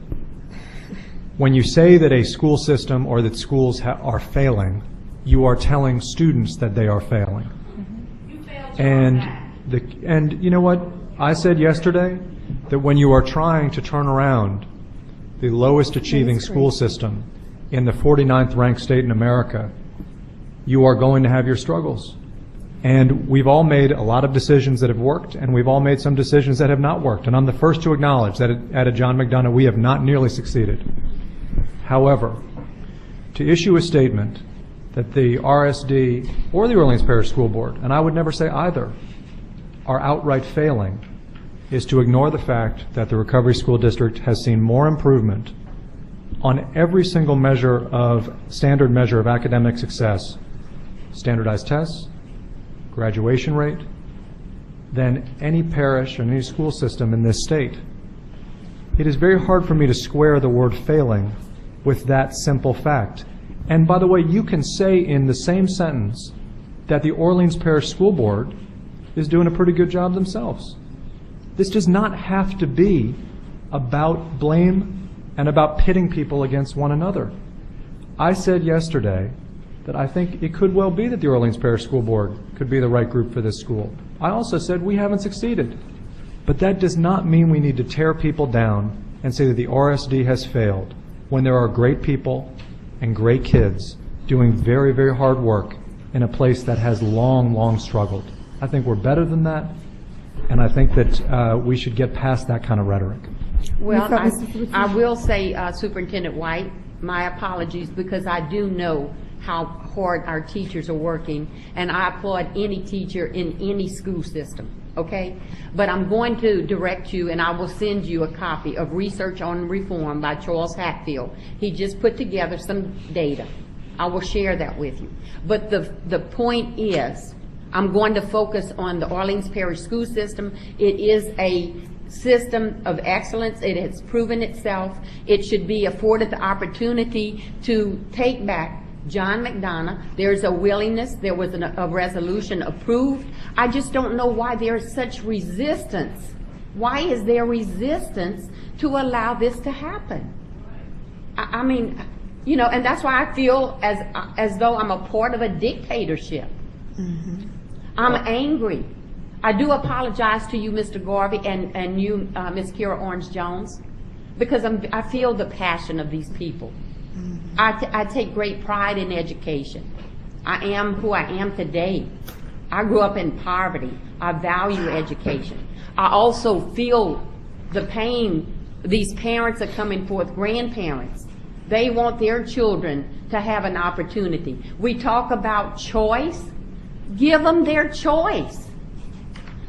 When you say that a school system or that schools are failing, you are telling students that they are failing. And you know what? I said yesterday that when you are trying to turn around the lowest achieving school system in the 49th ranked state in America, you are going to have your struggles. And we've all made a lot of decisions that have worked, and we've all made some decisions that have not worked. And I'm the first to acknowledge that at John McDonough we have not nearly succeeded. However, to issue a statement that the RSD or the Orleans Parish School Board, and I would never say either, are outright failing is to ignore the fact that the Recovery School District has seen more improvement on every single standard measure of academic success, standardized tests, graduation rate, than any parish or any school system in this state. It is very hard for me to square the word failing with that simple fact. And by the way, you can say in the same sentence that the Orleans Parish School Board is doing a pretty good job themselves. This does not have to be about blame and about pitting people against one another. I said yesterday that I think it could well be that the Orleans Parish School Board could be the right group for this school. I also said we haven't succeeded. But that does not mean we need to tear people down and say that the RSD has failed when there are great people and great kids doing very, very hard work in a place that has long, long struggled. I think we're better than that, and I think that we should get past that kind of rhetoric. Well, I will say, Superintendent White, my apologies, because I do know how hard our teachers are working, and I applaud any teacher in any school system, okay? But I'm going to direct you, and I will send you a copy of Research on Reform by Charles Hatfield. He just put together some data. I will share that with you. But the point is, I'm going to focus on the Orleans Parish school system. It is a system of excellence. It has proven itself. It should be afforded the opportunity to take back John McDonough. There's a willingness. There was a resolution approved. I just don't know why there's such resistance. Why is there resistance to allow this to happen? I mean, you know, and that's why I feel as though I'm a part of a dictatorship. Mm-hmm. I'm angry. I do apologize to you, Mr. Garvey, and you, Ms. Kira Orange-Jones, because I feel the passion of these people. Mm-hmm. I take great pride in education. I am who I am today. I grew up in poverty. I value education. I also feel the pain these parents are coming forth, grandparents. They want their children to have an opportunity. We talk about choice. Give them their choice.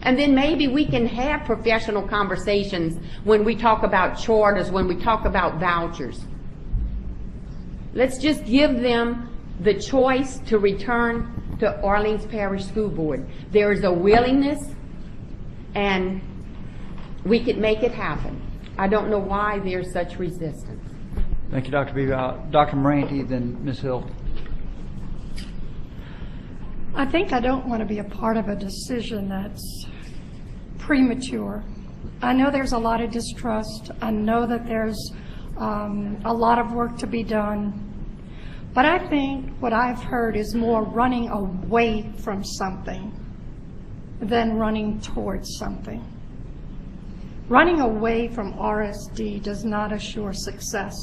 And then maybe we can have professional conversations when we talk about charters, when we talk about vouchers. Let's just give them the choice to return to Orleans Parish School Board. There is a willingness, and we could make it happen. I don't know why there's such resistance. Thank you, Dr. Beebe. Dr. Moranti, then Ms. Hill. I think I don't want to be a part of a decision that's premature. I know there's a lot of distrust. I know that there's a lot of work to be done. But I think what I've heard is more running away from something than running towards something. Running away from RSD does not assure success.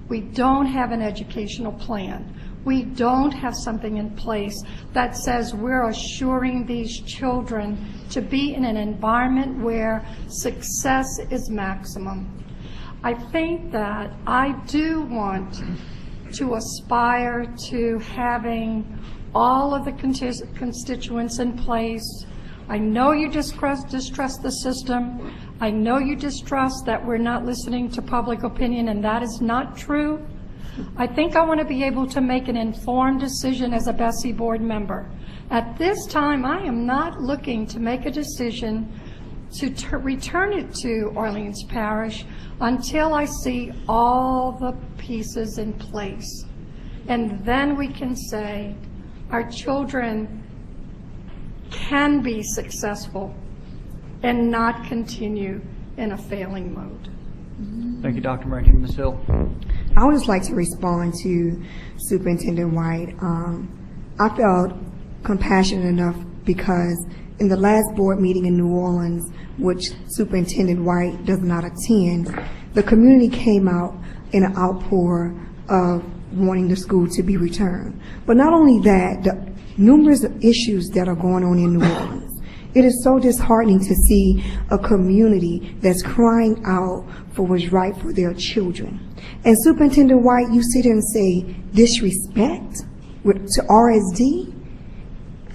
We don't have an educational plan. We don't have something in place that says we're assuring these children to be in an environment where success is maximum. I think that I do want to aspire to having all of the constituents in place. I know you distrust the system. I know you distrust that we're not listening to public opinion, and that is not true. I think I want to be able to make an informed decision as a BESE board member. At this time, I am not looking to make a decision to return it to Orleans Parish until I see all the pieces in place. And then we can say our children can be successful and not continue in a failing mode. Thank you, Dr. Moranti. Ms. Hill. I would just like to respond to Superintendent White. I felt compassionate enough because in the last board meeting in New Orleans, which Superintendent White does not attend, the community came out in an outpour of wanting the school to be returned. But not only that, the numerous issues that are going on in New Orleans. It is so disheartening to see a community that's crying out for what's right for their children. And Superintendent White, you sit here and say disrespect to RSD?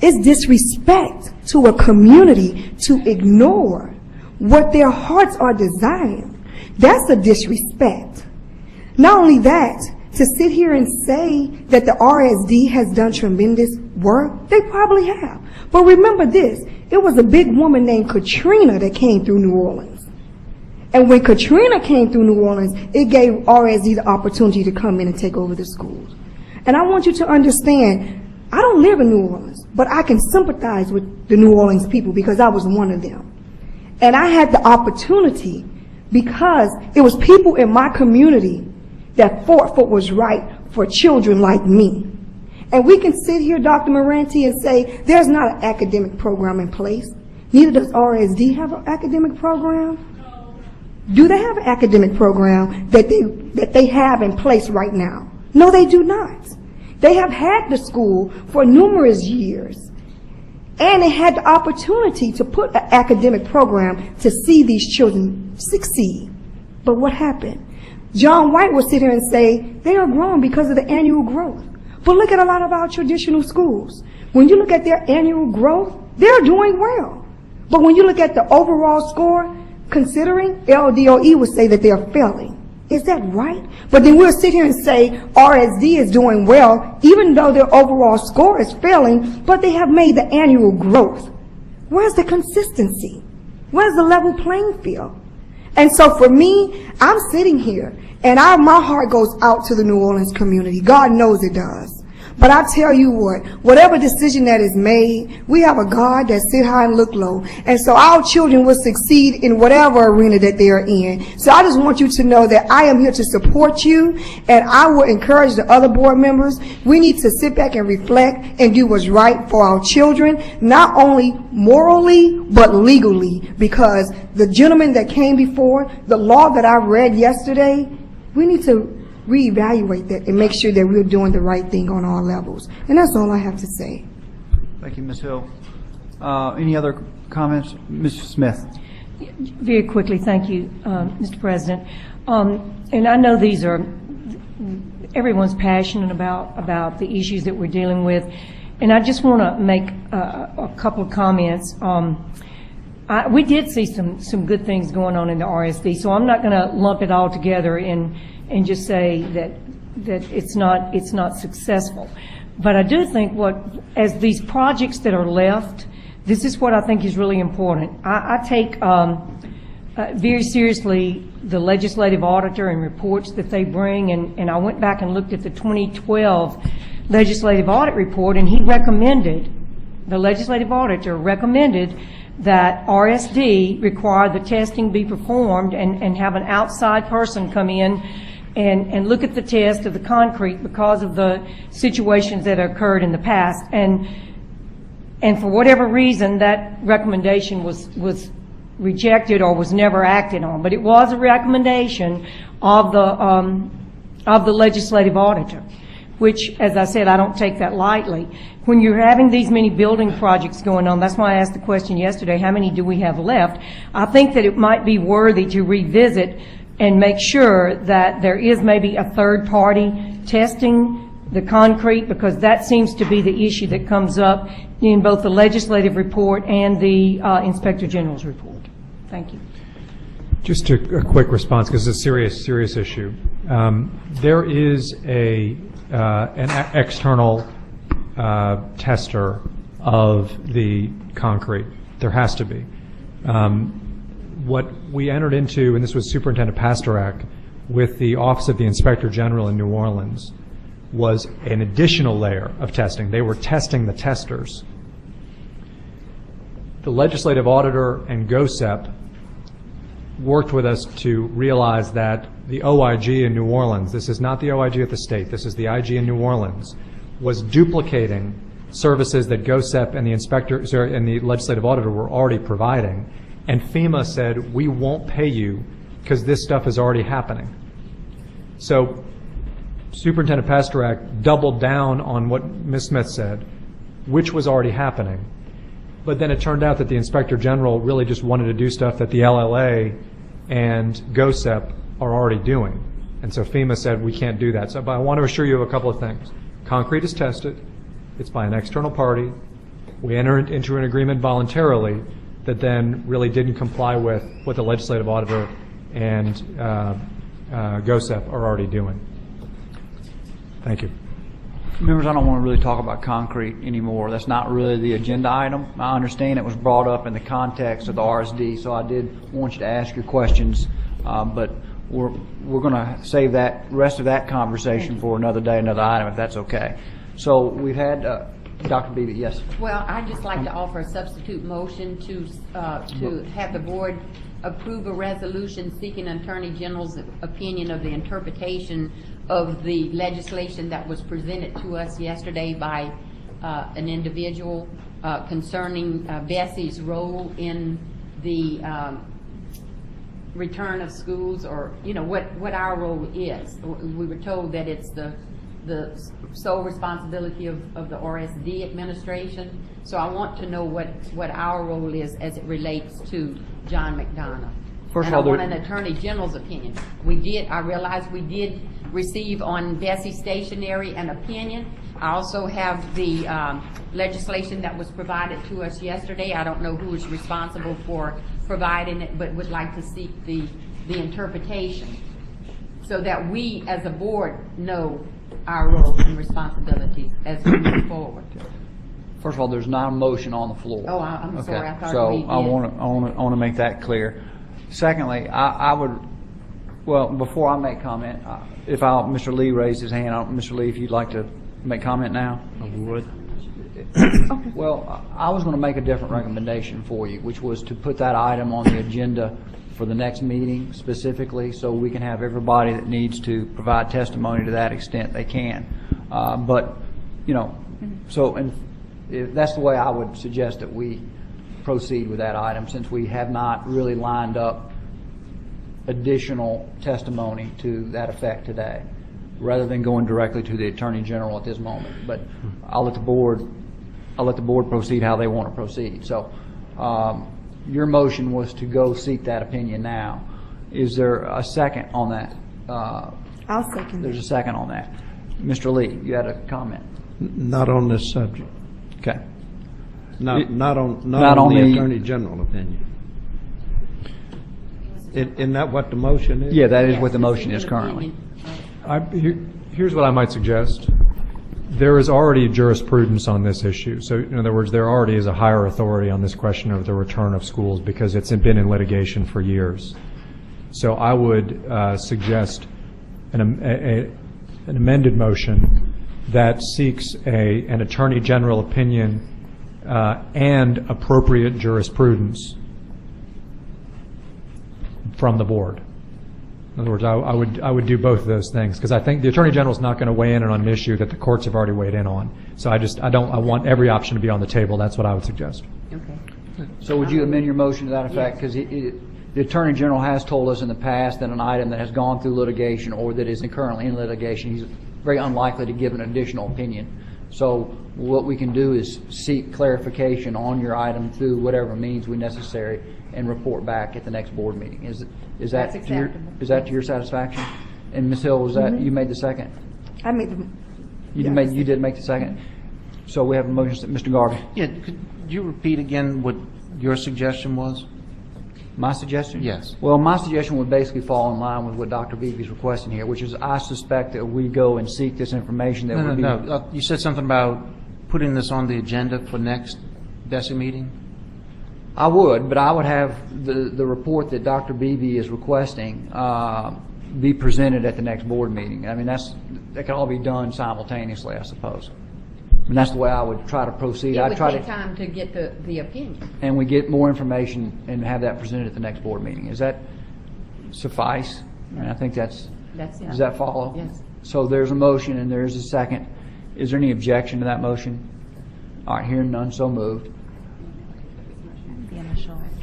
It's disrespect to a community to ignore what their hearts are desiring. That's a disrespect. Not only that, to sit here and say that the RSD has done tremendous work, they probably have. But remember this, it was a big woman named Katrina that came through New Orleans. And when Katrina came through New Orleans, it gave RSD the opportunity to come in and take over the schools. And I want you to understand, I don't live in New Orleans, but I can sympathize with the New Orleans people because I was one of them. And I had the opportunity because it was people in my community that fought for what was right for children like me. And we can sit here, Dr. Moranti, and say there's not an academic program in place. Neither does RSD have an academic program. Do they have an academic program that they have in place right now? No, they do not. They have had the school for numerous years. And they had the opportunity to put an academic program to see these children succeed. But what happened? John White will sit here and say they are growing because of the annual growth. But look at a lot of our traditional schools. When you look at their annual growth, they're doing well. But when you look at the overall score, considering LDOE would say that they're failing. Is that right? But then we'll sit here and say RSD is doing well, even though their overall score is failing, but they have made the annual growth. Where's the consistency? Where's the level playing field? And so for me, I'm sitting here, and my heart goes out to the New Orleans community. God knows it does. But I tell you what, whatever decision that is made, we have a God that sit high and look low. And so our children will succeed in whatever arena that they are in. So I just want you to know that I am here to support you, and I will encourage the other board members. We need to sit back and reflect and do what's right for our children, not only morally, but legally. Because the gentleman that came before, the law that I read yesterday, we need to reevaluate that and make sure that we're doing the right thing on all levels. And that's all I have to say. Thank you, Ms. Hill. Any other comments? Mr. Smith. Very quickly, thank you, Mr. President. And I know these are, everyone's passionate about the issues that we're dealing with. And I just want to make a couple of comments. We did see some good things going on in the RSD, so I'm not going to lump it all together and just say that it's not successful. But I do think as these projects that are left, this is what I think is really important. I take very seriously the legislative auditor and reports that they bring, and I went back and looked at the 2012 legislative audit report, and the legislative auditor recommended that RSD require the testing be performed and have an outside person come in and look at the test of the concrete because of the situations that occurred in the past. And for whatever reason, that recommendation was rejected or was never acted on. But it was a recommendation of the legislative auditor, which, as I said, I don't take that lightly. When you're having these many building projects going on, that's why I asked the question yesterday, how many do we have left? I think that it might be worthy to revisit and make sure that there is maybe a third party testing the concrete, because that seems to be the issue that comes up in both the legislative report and the Inspector General's report. Thank you. Just a quick response, because it's a serious issue. There is an external tester of the concrete. There has to be. What we entered into, and this was Superintendent Pastorak, with the Office of the Inspector General in New Orleans, was an additional layer of testing. They were testing the testers. The legislative auditor and GOSEP worked with us to realize that the OIG in New Orleans, this is not the OIG at the state, this is the IG in New Orleans, was duplicating services that GOSEP and the legislative auditor were already providing. And FEMA said, we won't pay you because this stuff is already happening. So Superintendent Pastorak doubled down on what Ms. Smith said, which was already happening. But then it turned out that the Inspector General really just wanted to do stuff that the LLA and GOSEP are already doing. And so FEMA said, we can't do that. So, but I want to assure you of a couple of things. Concrete is tested. It's by an external party. We entered into an agreement voluntarily that then really didn't comply with what the legislative auditor and GOSEP are already doing. Thank you. Members, I don't want to really talk about concrete anymore. That's not really the agenda item. I understand it was brought up in the context of the RSD, so I did want you to ask your questions, but we're going to save that rest of that conversation for another day, another item, if that's okay. So we've had Dr. Beebe, yes. Well, I'd just like to offer a substitute motion to have the board approve a resolution seeking Attorney General's opinion of the interpretation of the legislation that was presented to us yesterday by an individual concerning BESE's role in the return of schools, or what our role is. We were told that it's the sole responsibility of the RSD administration. So I want to know what our role is as it relates to John McDonough. First and of all, I want an Attorney General's opinion. I realize we did receive on BESE stationery an opinion. I also have the legislation that was provided to us yesterday. I don't know who is responsible for providing it, but would like to seek the interpretation so that we as a board know our role and responsibilities as we move forward. First of all, there's not a motion on the floor. Oh, I'm sorry. I thought so we did. I want to make that clear. Secondly, I would, well, before I make comment, Mr. Lee raised his hand. Mr. Lee, if you'd like to make comment now. I would. Well, I was going to make a different recommendation for you, which was to put that item on the agenda for the next meeting specifically, so we can have everybody that needs to provide testimony to that extent they can. But, so if that's the way I would suggest that we proceed with that item, since we have not really lined up additional testimony to that effect today, rather than going directly to the Attorney General at this moment. But I'll let the board proceed how they want to proceed. So your motion was to go seek that opinion now. Is there a second on that? I'll second. There's a second on that. Mr. Lee, you had a comment? Not on this subject. Okay. Not on the Attorney General opinion. Isn't that what the motion is? Yeah, that is what the motion is currently. Here's what I might suggest. There is already jurisprudence on this issue. So, in other words, there already is a higher authority on this question of the return of schools because it's been in litigation for years. So I would suggest an amended motion that seeks an Attorney General opinion and appropriate jurisprudence from the board. In other words, I would do both of those things because I think the Attorney General is not going to weigh in on an issue that the courts have already weighed in on. So I want every option to be on the table. That's what I would suggest. Okay. So would you amend your motion to that effect? Because the Attorney General has told us in the past that an item that has gone through litigation or that is currently in litigation, he's very unlikely to give an additional opinion. So what we can do is seek clarification on your item through whatever means we necessary and report back at the next board meeting. Is that to your satisfaction? And Ms. Hill, was that you made the second? I made the. You did make the second. So we have a motion, Mr. Garvey. Yeah, could you repeat again what your suggestion was? My suggestion? Yes. Well, my suggestion would basically fall in line with what Dr. Beebe is requesting here, which is I suspect that we go and seek this information that would be. No. You said something about putting this on the agenda for next BESE meeting? I would, but I would have the report that Dr. Beebe is requesting be presented at the next board meeting. I mean, that can all be done simultaneously, I suppose. And that's the way I would try to proceed. It would take time to get the opinion. And we get more information and have that presented at the next board meeting. Does that suffice? I mean, I think that's does that follow? Yes. So there's a motion and there's a second. Is there any objection to that motion? All right, hearing none, so moved.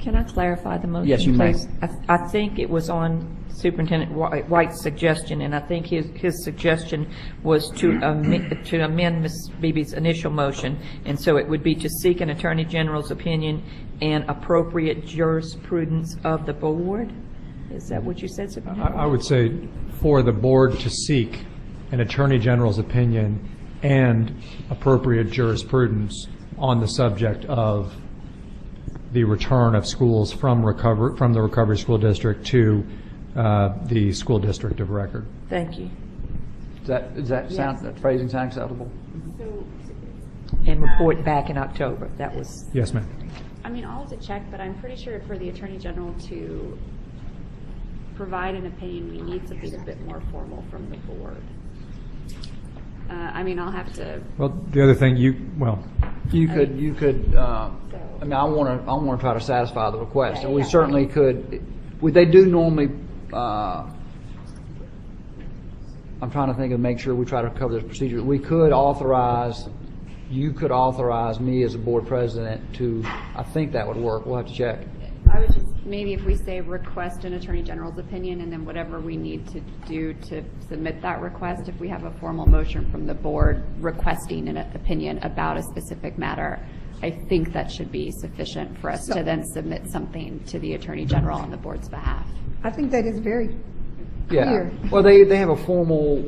Can I clarify the motion, Yes, you may. please? I think it was on Superintendent White's suggestion, and I think his suggestion was to amend Ms. Beebe's initial motion, and so it would be to seek an Attorney General's opinion and appropriate jurisprudence of the board? Is that what you said, Superintendent? I would say for the board to seek an Attorney General's opinion and appropriate jurisprudence on the subject of the return of schools from the Recovery School District to the school district of record. Thank you. Does that sound, that phrasing sound acceptable? And report back in October. That was... Yes, ma'am. I mean, I'll have to check, but I'm pretty sure for the Attorney General to provide an opinion, we need something a bit more formal from the board. I mean, I'll have to... Well, the other thing, you could, I mean, I want to try to satisfy the request. And we certainly could, they do normally, I'm trying to think of make sure we try to cover this procedure. We could authorize, you could authorize me as a board president to, I think that would work. We'll have to check. I would just, maybe if we say request an Attorney General's opinion, and then whatever we need to do to submit that request, if we have a formal motion from the board requesting an opinion about a specific matter, I think that should be sufficient for us to then submit something to the Attorney General on the board's behalf. I think that is very Yeah. clear. Well, they have a formal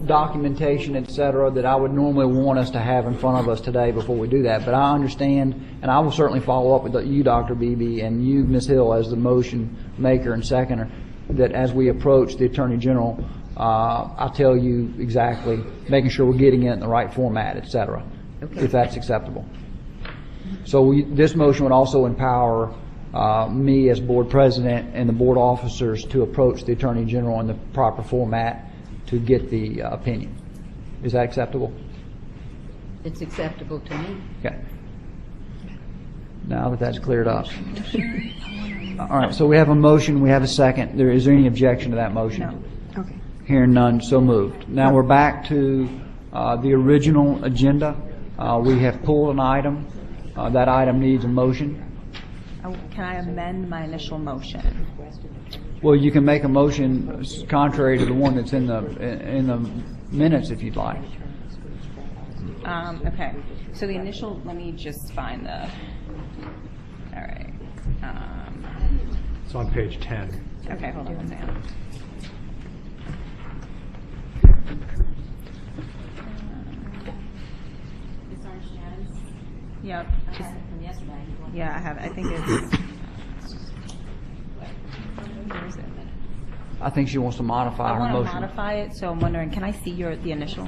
documentation, et cetera, that I would normally want us to have in front of us today before we do that. But I understand, and I will certainly follow up with you, Dr. Beebe, and you, Ms. Hill, as the motion maker and seconder, that as we approach the Attorney General, I'll tell you exactly, making sure we're getting it in the right format, et cetera, if that's acceptable. So this motion would also empower me as board president and the board officers to approach the Attorney General in the proper format to get the opinion. Is that acceptable? It's acceptable to me. Okay. Now that that's cleared up. All right, so we have a motion, we have a second. Is there any objection to that motion? No. Okay. Hearing none, so moved. Now we're back to the original agenda. We have pulled an item. That item needs a motion. Can I amend my initial motion? Well, you can make a motion contrary to the one that's in the minutes if you'd like. Okay. So the initial, let me just find the, all right. It's on page 10. Okay, hold on a second. Yep. Yeah, I have. I think it's. Where is it? I think she wants to modify her I want motion. to modify it, so I'm wondering, can I see the initial?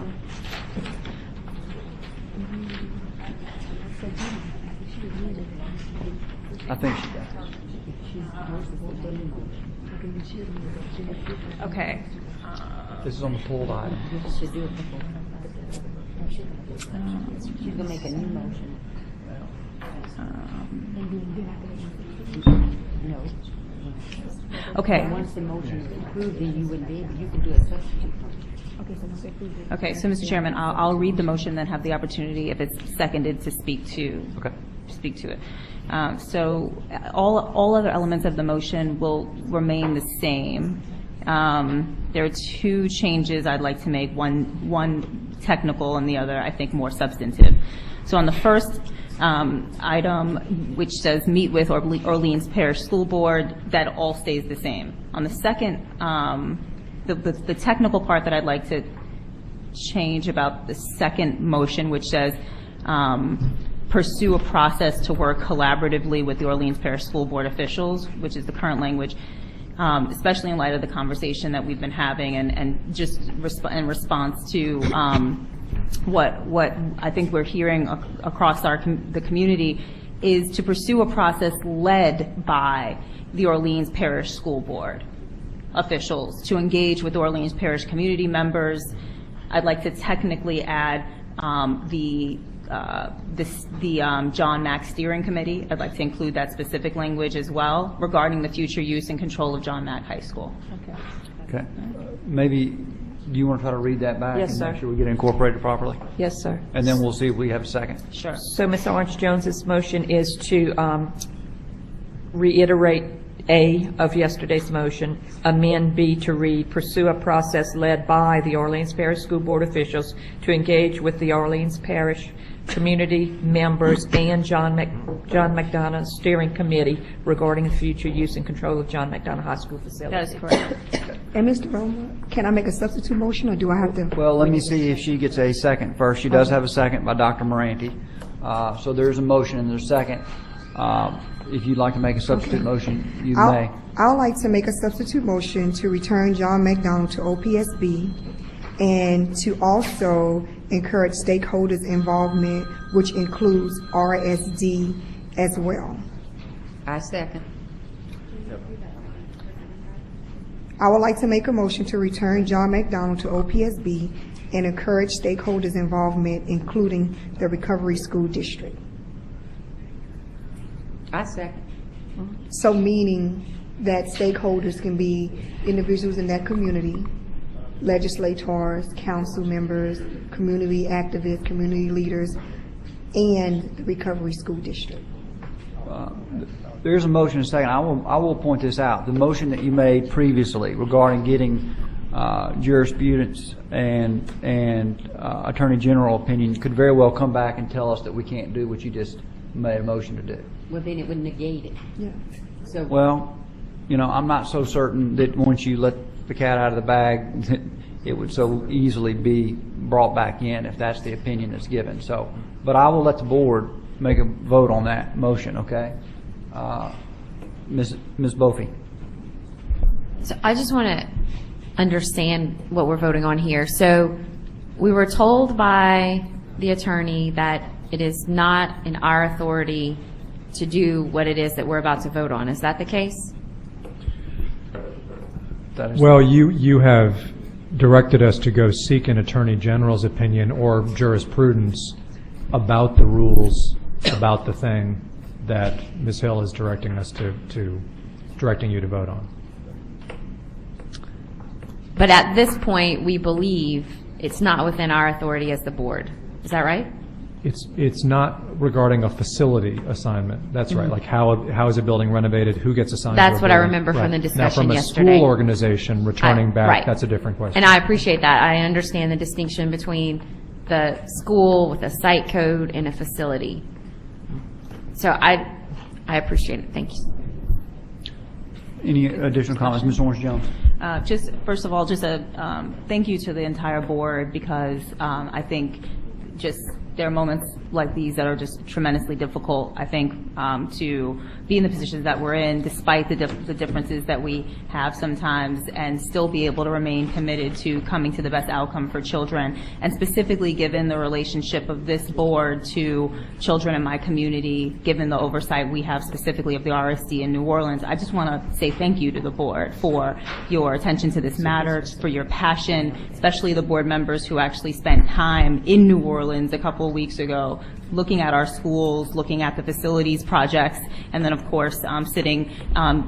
I think she does. Okay. This is on the pulled item. She's going to make a new motion. No. Okay. Once the motion is approved, then you would be able, you could do a substitute. Okay, so Mr. Chairman, I'll read the motion, then have the opportunity, if it's seconded, to speak to it. So all other elements of the motion will remain the same. There are two changes I'd like to make, one technical and the other, I think, more substantive. So on the first item, which says meet with Orleans Parish School Board, that all stays the same. On the second, the technical part that I'd like to change about the second motion, which says pursue a process to work collaboratively with the Orleans Parish School Board officials, which is the current language, especially in light of the conversation that we've been having and just in response to what I think we're hearing across the community, is to pursue a process led by the Orleans Parish School Board officials to engage with Orleans Parish community members. I'd like to technically add the John Mack Steering Committee. I'd like to include that specific language as well regarding the future use and control of John Mack High School. Okay. Maybe, do you want to try to read that back? Yes, and sir. Make sure we get it incorporated properly? Yes, sir. And then we'll see if we have a second. Sure. So Ms. Orange-Jones's motion is to reiterate A of yesterday's motion, amend B to read, pursue a process led by the Orleans Parish School Board officials to engage with the Orleans Parish community members and John McDonough Steering Committee regarding the future use and control of John McDonough High School facility. That is correct. And Mr. Roma, can I make a substitute motion, or do I have to? Well, let me see if she gets a second first. She does have a second by Dr. Moranti. So there's a motion and there's a second. If you'd like to make a substitute motion, you may. I would like to make a substitute motion to return John McDonald to OPSB and to also encourage stakeholders' involvement, which includes RSD as well. I second. I would like to make a motion to return John McDonald to OPSB and encourage stakeholders' involvement, including the Recovery School District. I second. So meaning that stakeholders can be individuals in that community, legislators, council members, community activists, community leaders, and the Recovery School District. There's a motion and a second. I will point this out. The motion that you made previously regarding getting jurisprudence and Attorney General opinion could very well come back and tell us that we can't do what you just made a motion to do. Well, then it would negate it. Yeah. So, Well, I'm not so certain that once you let the cat out of the bag, that it would so easily be brought back in if that's the opinion that's given. So, but I will let the board make a vote on that motion, okay? Ms. Bofi. So I just want to understand what we're voting on here. So we were told by the attorney that it is not in our authority to do what it is that we're about to vote on. Is that the case? Well, you have directed us to go seek an Attorney General's opinion or jurisprudence about the rules, about the thing that Ms. Hill is directing us directing you to vote on. But at this point, we believe it's not within our authority as the board. Is that right? It's not regarding a facility assignment. That's right. Like how is a building renovated? Who gets assigned? That's to a what I building? remember from the discussion now, yesterday. from a school organization returning back, right. That's a different question. And I appreciate that. I understand the distinction between the school with a site code and a facility. So I appreciate it. Thank you. Any additional comments? Ms. Orange-Jones. Just first of all, just a thank you to the entire board, because I think just there are moments like these that are just tremendously difficult, I think, to be in the positions that we're in, despite the differences that we have sometimes, and still be able to remain committed to coming to the best outcome for children, and specifically given the relationship of this board to children in my community, given the oversight we have specifically of the RSD in New Orleans. I just want to say thank you to the board for your attention to this matter, for your passion, especially the board members who actually spent time in New Orleans a couple of weeks ago looking at our schools, looking at the facilities projects, and then, of course, sitting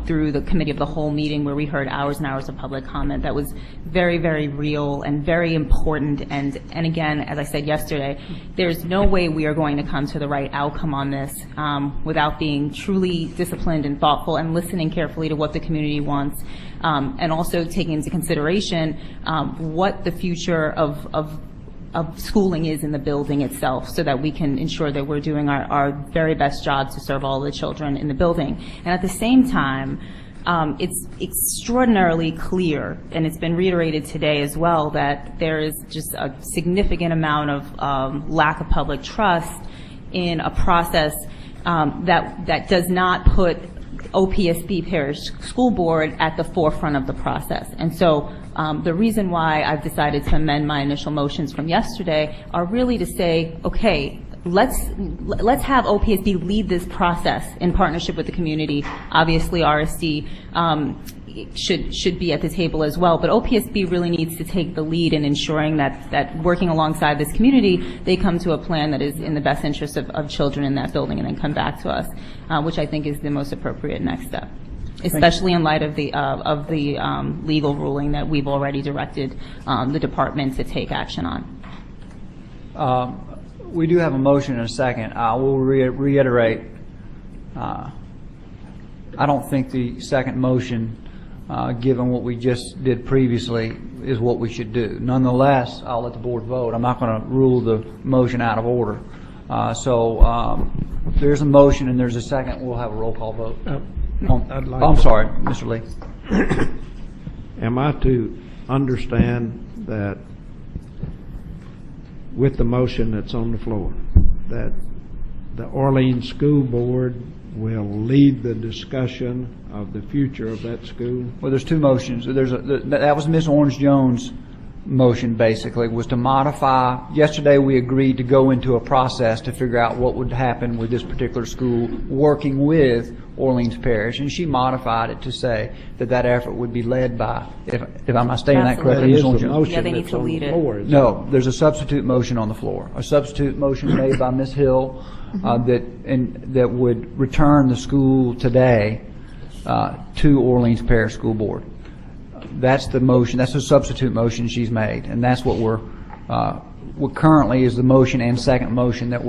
through the committee of the whole meeting where we heard hours and hours of public comment. That was very, very real and very important. And again, as I said yesterday, there's no way we are going to come to the right outcome on this without being truly disciplined and thoughtful and listening carefully to what the community wants, and also taking into consideration what the future of schooling is in the building itself, so that we can ensure that we're doing our very best job to serve all the children in the building. And at the same time, it's extraordinarily clear, and it's been reiterated today as well, that there is just a significant amount of lack of public trust in a process that does not put OPSB Parish School Board at the forefront of the process. And so the reason why I've decided to amend my initial motions from yesterday are really to say, okay, let's have OPSB lead this process in partnership with the community. Obviously, RSD should be at the table as well, but OPSB really needs to take the lead in ensuring that working alongside this community, they come to a plan that is in the best interest of children in that building, and then come back to us, which I think is the most appropriate next step, especially in light of the legal ruling that we've already directed the department to take action on. We do have a motion and a second. I will reiterate I don't think the second motion, given what we just did previously, is what we should do. Nonetheless, I'll let the board vote. I'm not going to rule the motion out of order. There's a motion and there's a second. We'll have a roll call vote. I'm sorry, Mr. Lee. Am I to understand that with the motion that's on the floor, that the Orleans School Board will lead the discussion of the future of that school? Well, there's two motions. That was Ms. Orange-Jones' motion, basically, was to modify. Yesterday, we agreed to go into a process to figure out what would happen with this particular school, working with Orleans Parish, and she modified it to say that that effort would be led by, if I'm not stating that correctly, Ms. Orange-Jones. Yeah, they need to lead it. No, there's a substitute motion on the floor. A substitute motion made by Ms. Hill that would return the school today to Orleans Parish School Board. That's the motion. That's a substitute motion she's made, and that's what what currently is the motion and seconded motion that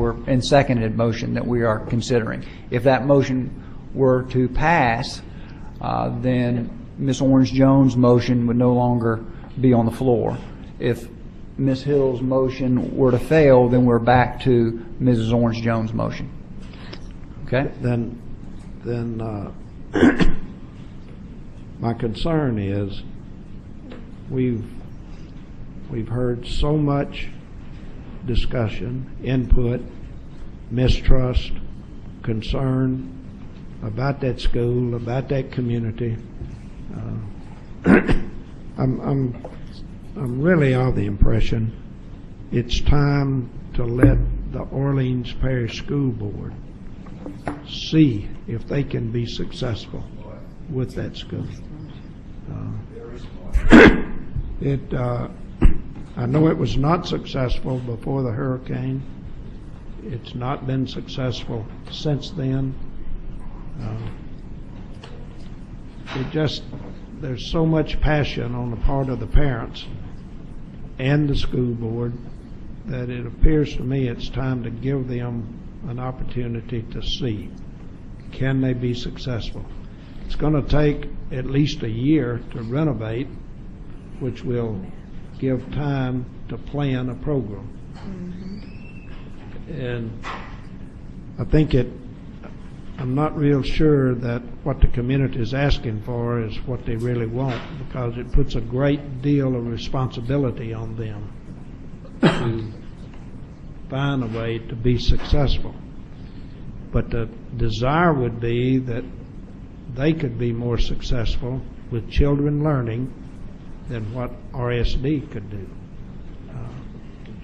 we are considering. If that motion were to pass, then Ms. Orange-Jones' motion would no longer be on the floor. If Ms. Hill's motion were to fail, then we're back to Mrs. Orange-Jones' motion. Okay? Then my concern is we've heard so much discussion, input, mistrust, concern about that school, about that community. I'm really of the impression it's time to let the Orleans Parish School Board see if they can be successful with that school. I know it was not successful before the hurricane. It's not been successful since then. There's so much passion on the part of the parents and the school board that it appears to me it's time to give them an opportunity to see, can they be successful? It's going to take at least a year to renovate, which will give time to plan a program. And I think I'm not real sure that what the community is asking for is what they really want, because it puts a great deal of responsibility on them to find a way to be successful. But the desire would be that they could be more successful with children learning than what RSD could do.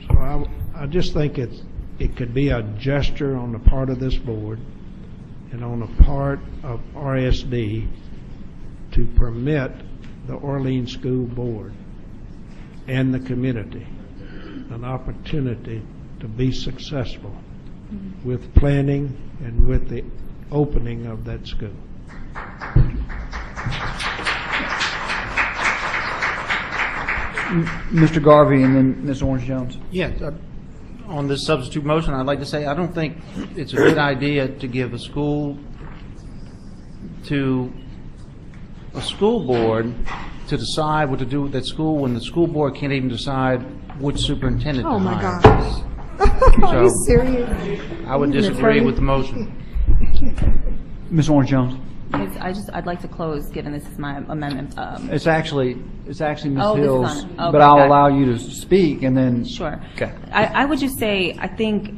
So I just think it could be a gesture on the part of this board and on the part of RSD to permit the Orleans School Board and the community an opportunity to be successful with planning and with the opening of that school. Mr. Garvey and then Ms. Orange-Jones. Yes. On this substitute motion, I'd like to say I don't think it's a good idea to give a school board to decide what to do with that school when the school board can't even decide which superintendent to hire. Oh my gosh. Are you serious? I would disagree with the motion. Ms. Orange-Jones. I'd like to close, given this is my amendment. It's actually Ms. Oh, Hill's, okay, but I'll allow you to speak and then. Sure. Okay. I would just say, I think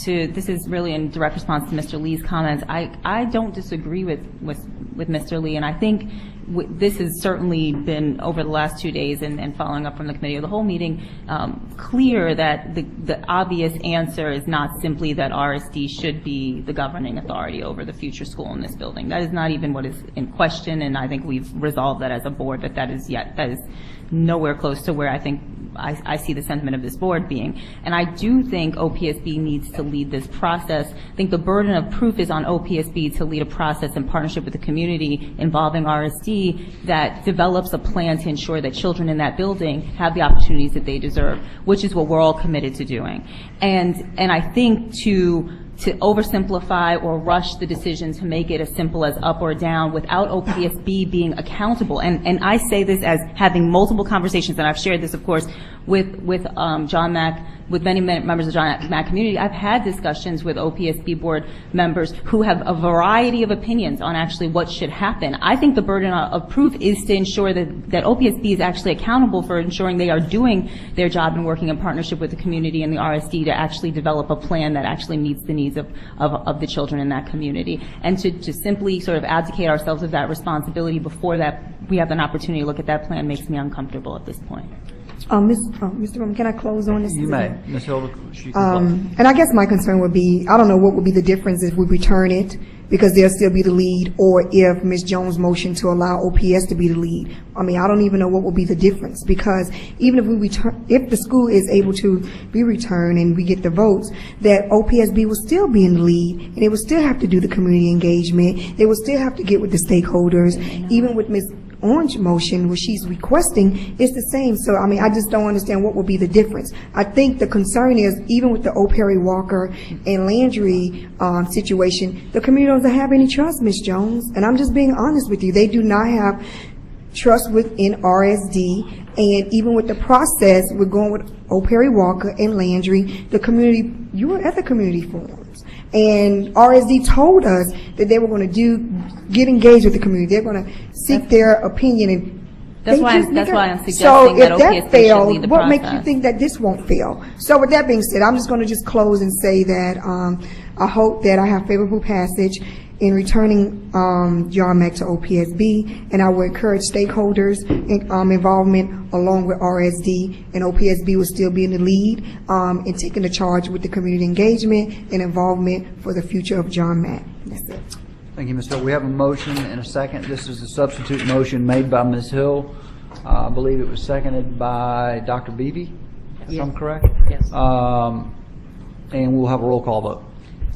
this is really in direct response to Mr. Lee's comments. I don't disagree with Mr. Lee, and I think this has certainly been, over the last 2 days and following up from the committee of the whole meeting, clear that the obvious answer is not simply that RSD should be the governing authority over the future school in this building. That is not even what is in question, and I think we've resolved that as a board, that is nowhere close to where I think I see the sentiment of this board being. And I do think OPSB needs to lead this process. I think the burden of proof is on OPSB to lead a process in partnership with the community involving RSD that develops a plan to ensure that children in that building have the opportunities that they deserve, which is what we're all committed to doing. And I think to to oversimplify or rush the decision to make it as simple as up or down without OPSB being accountable. And I say this as having multiple conversations, and I've shared this, of course, with John Mack, with many members of the John Mack community. I've had discussions with OPSB board members who have a variety of opinions on actually what should happen. I think the burden of proof is to ensure that OPSB is actually accountable for ensuring they are doing their job and working in partnership with the community and the RSD to actually develop a plan that actually meets the needs of the children in that community. And to simply sort of abdicate ourselves of that responsibility before that we have an opportunity to look at that plan makes me uncomfortable at this point. Mr. Roman, can I close on this? You may. Ms. Hilda, she can and I guess my concern would be, I don't know what would be the difference if we return it, because they'll still be the lead, or if Ms. Jones' motion to allow OPS to be the lead. I mean, I don't even know what will be the difference, because even if we return, if the school is able to be returned and we get the votes, that OPSB will still be in the lead, and they will still have to do the community engagement. They will still have to get with the stakeholders. Even with Ms. Orange motion, what she's requesting, is the same. So, I mean, I just don't understand what will be the difference. I think the concern is, even with the O. Perry Walker and Landry situation, the community doesn't have any trust, Ms. Jones. And I'm just being honest with you. They do not have trust within RSD. And even with the process, we're going with O. Perry Walker and Landry, the community, you were at the community forums. And RSD told us that they were going to get engaged with the community. They're going to seek their opinion. And that's why I'm suggesting so that if OPSB that should lead failed, the what process. makes you think that this won't fail? So with that being said, I'm just going to just close and say that I hope that I have favorable passage in returning John Mack to OPSB, and I will encourage stakeholders involvement along with RSD, and OPSB will still be in the lead in taking the charge with the community engagement and involvement for the future of John Mack. That's it. Thank you, Ms. Hill. We have a motion and a second. This is a substitute motion made by Ms. Hill. I believe it was seconded by Dr. Beebe, if I'm correct? Yes. And we'll have a roll call vote.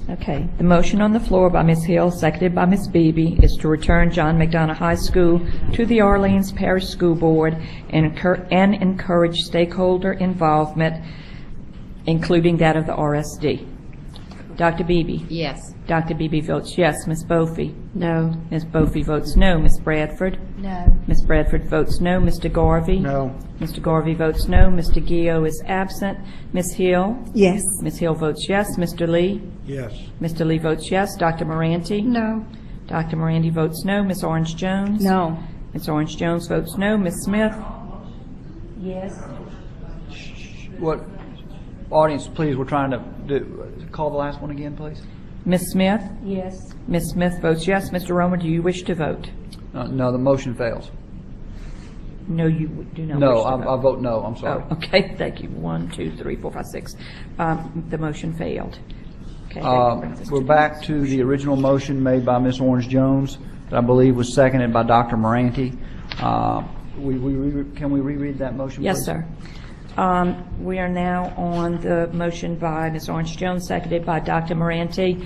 Okay. The motion on the floor by Ms. Hill, seconded by Ms. Beebe, is to return John McDonough High School to the Orleans Parish School Board and encourage stakeholder involvement, including that of the RSD. Dr. Beebe? Yes. Dr. Beebe votes yes. Ms. Bofi? No. Ms. Bofi votes no. Ms. Bradford? No. Ms. Bradford votes no. Mr. Garvey? No. Mr. Garvey votes no. Mr. Gio is absent. Ms. Hill? Yes. Ms. Hill votes yes. Mr. Lee? Yes. Mr. Lee votes yes. Dr. Moranti? No. Dr. Moranti votes no. Ms. Orange Jones? No. Ms. Orange Jones votes no. Ms. Smith? Yes. What, audience, please, we're trying to call the last one again, please. Ms. Smith? Yes. Ms. Smith votes yes. Mr. Romer, do you wish to vote? No, the motion fails. No, you do not No, wish to vote. I vote no, I'm sorry. Oh, okay, thank you. 1, 2, 3, 4, 5, 6. The motion failed. Okay, that brings us We're back to the original motion made by Ms. Orange Jones that I believe was seconded by Dr. Moranti. Can we reread that motion, Yes, please? sir. We are now on the motion by Ms. Orange Jones, seconded by Dr. Moranti.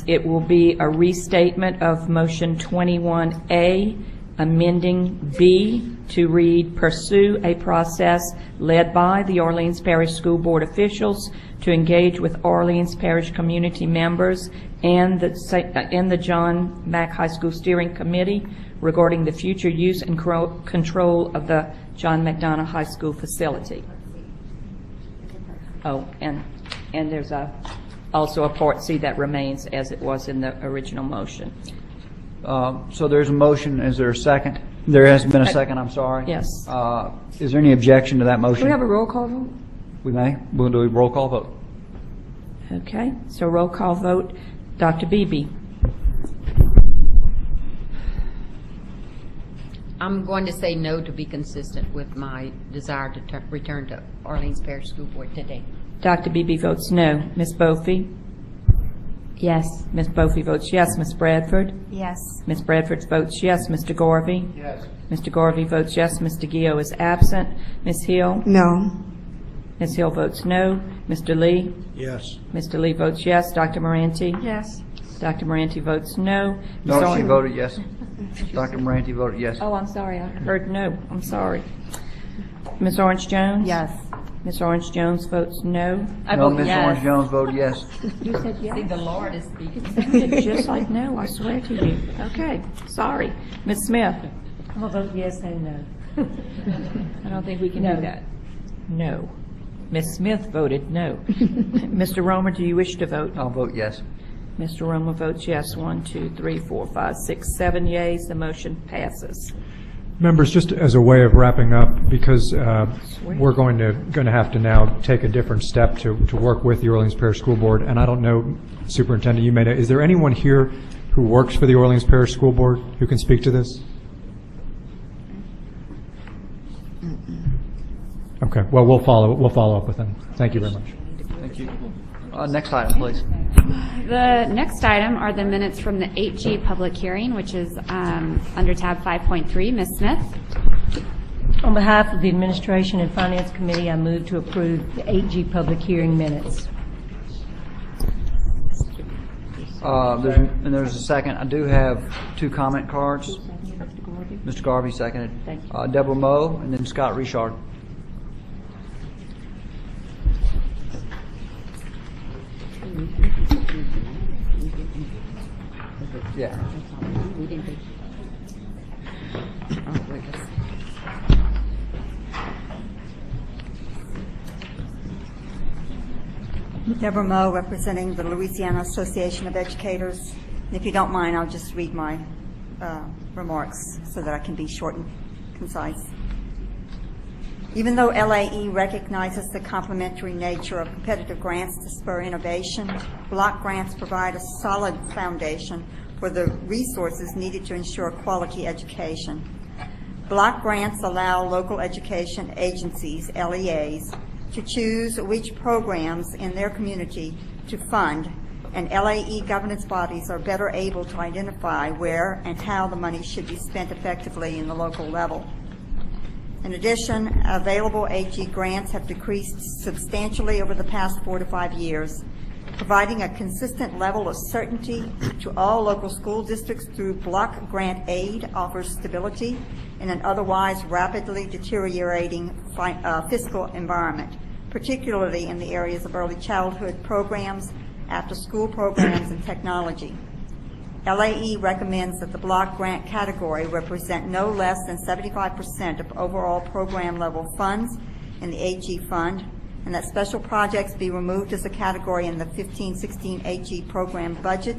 It will be a restatement of motion 21A, amending B to read, pursue a process led by the Orleans Parish School Board officials to engage with Orleans Parish community members and the John Mack High School Steering Committee regarding the future use and control of the John McDonough High School facility. Oh, and there's also a Part C that remains as it was in the original motion. So there's a motion. Is there a second? There has been a second, I'm sorry. Yes. Is there any objection to that motion? Can we have a roll call vote? We may. We'll do a roll call vote. Okay, so roll call vote. Dr. Beebe? I'm going to say no to be consistent with my desire to return to Orleans Parish School Board today. Dr. Beebe votes no. Ms. Bofi? Yes. Ms. Bofi votes yes. Ms. Bradford? Yes. Ms. Bradford votes yes. Mr. Garvey? Yes. Mr. Garvey votes yes. Mr. Gio is absent. Ms. Hill? No. Ms. Hill votes no. Mr. Lee? Yes. Mr. Lee votes yes. Dr. Moranti? Yes. Dr. Moranti votes no. No, Ms. she voted yes. Dr. Moranti voted yes. Oh, I'm sorry. I heard no. I'm sorry. Ms. Orange Jones? Yes. Ms. Orange Jones votes no. No, Ms. Orange Jones voted yes. You said yes. See, the Lord is speaking. It's just like no, I swear to you. Okay, sorry. Ms. Smith? I'm going to vote yes and no. I don't think we can do that. No. Ms. Smith voted no. Mr. Romer, do you wish to vote? I'll vote yes. Mr. Romer votes yes. 1, 2, 3, 4, 5, 6, 7 yeas. The motion passes. Members, just as a way of wrapping up, because we're going to have to now take a different step to work with the Orleans Parish School Board, and I don't know, Superintendent, you may know, is there anyone here who works for the Orleans Parish School Board who can speak to this? Okay, well, we'll follow up with them. Thank you very much. Thank you. Next item, please. The next item are the minutes from the 8G public hearing, which is under tab 5.3. Ms. Smith? On behalf of the Administration and Finance Committee, I move to approve the 8G public hearing minutes. There's a second. I do have 2 comment cards. Mr. Garvey seconded. Deborah Moe and then Scott Richard. Yeah. Deborah Moe, representing the Louisiana Association of Educators. If you don't mind, I'll just read my remarks so that I can be short and concise. Even though LAE recognizes the complementary nature of competitive grants to spur innovation, block grants provide a solid foundation for the resources needed to ensure quality education. Block grants allow local education agencies, LEAs, to choose which programs in their community to fund, and LAE governance bodies are better able to identify where and how the money should be spent effectively in the local level. In addition, available 8G grants have decreased substantially over the past 4 to 5 years. Providing a consistent level of certainty to all local school districts through block grant aid offers stability in an otherwise rapidly deteriorating fiscal environment, particularly in the areas of early childhood programs, after-school programs, and technology. LAE recommends that the block grant category represent no less than 75% of overall program level funds in the 8G fund, and that special projects be removed as a category in the 15-16 8G program budget.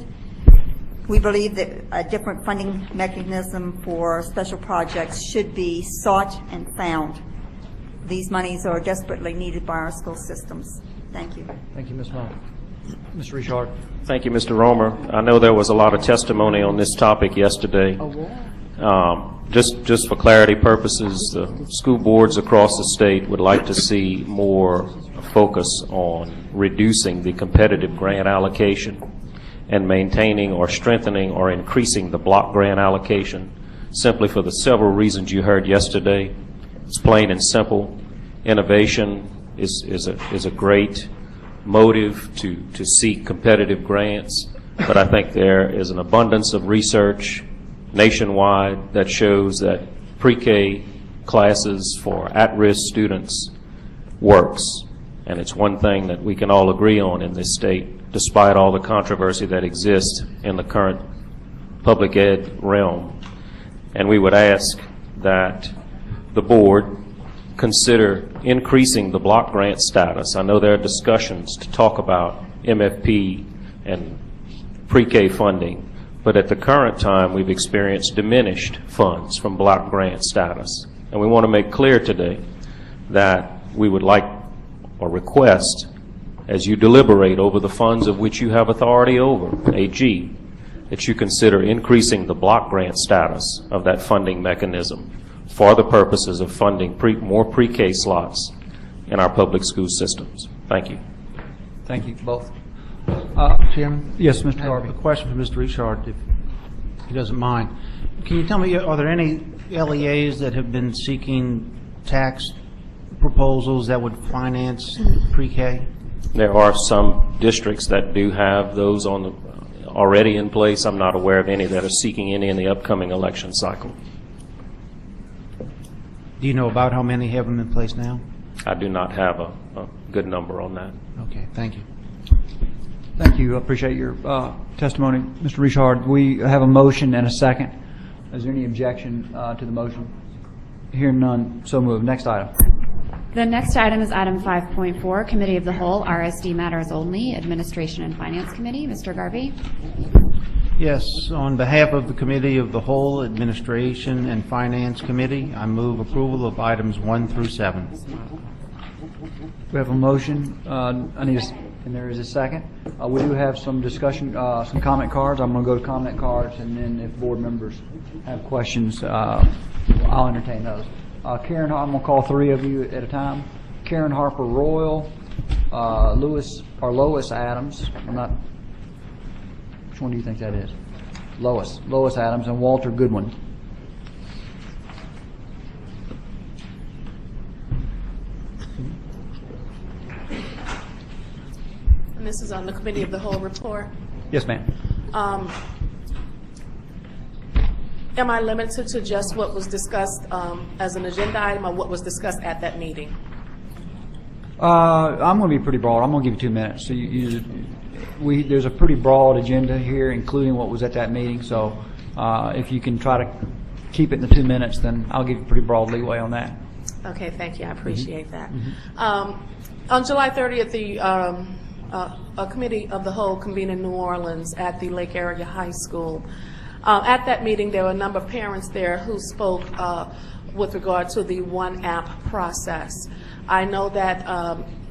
We believe that a different funding mechanism for special projects should be sought and found. These monies are desperately needed by our school systems. Thank you. Thank you, Ms. Moe. Mr. Richard. Thank you, Mr. Romer. I know there was a lot of testimony on this topic yesterday. Just for clarity purposes, the school boards across the state would like to see more focus on reducing the competitive grant allocation and maintaining or strengthening or increasing the block grant allocation, simply for the several reasons you heard yesterday. It's plain and simple. Innovation is a great motive to seek competitive grants, but I think there is an abundance of research nationwide that shows that pre-K classes for at-risk students works, and it's one thing that we can all agree on in this state, despite all the controversy that exists in the current public ed realm. And we would ask that the board consider increasing the block grant status. I know there are discussions to talk about MFP and pre-K funding, but at the current time we've experienced diminished funds from block grant status. And we want to make clear today that we would like or request, as you deliberate over the funds of which you have authority over, AG, that you consider increasing the block grant status of that funding mechanism for the purposes of funding more pre-K slots in our public school systems. Thank you. Thank you, both. Chairman? Yes, Mr. Garvey. A question for Mr. Richard, if he doesn't mind. Can you tell me, are there any LEAs that have been seeking tax proposals that would finance pre-K? There are some districts that do have those already in place. I'm not aware of any that are seeking any in the upcoming election cycle. Do you know about how many have them in place now? I do not have a good number on that. Okay, thank you. Thank you. I appreciate your testimony. Mr. Richard, we have a motion and a second. Is there any objection to the motion? Hearing none, so moved. Next item. The next item is item 5.4, Committee of the Whole, RSD Matters Only, Administration and Finance Committee. Mr. Garvey. Yes, on behalf of the Committee of the Whole Administration and Finance Committee, I move approval of items 1 through 7. We have a motion. And there is a second. We do have some discussion, some comment cards. I'm going to go to comment cards, and then if board members have questions, I'll entertain those. Karen, I'm going to call three of you at a time. Karen Harper Royal, Lois Adams. Which one do you think that is? Lois Adams, and Walter Goodwin. And this is on the Committee of the Whole report. Yes, ma'am. Am I limited to just what was discussed as an agenda item, or what was discussed at that meeting? I'm going to be pretty broad. I'm going to give you 2 minutes. So there's a pretty broad agenda here, including what was at that meeting. So if you can try to keep it in the 2 minutes, then I'll give you pretty broad leeway on that. Okay, thank you. I appreciate that. On July 30th, a Committee of the Whole convened in New Orleans at the Lake Area High School. At that meeting, there were a number of parents there who spoke with regard to the one app process. I know that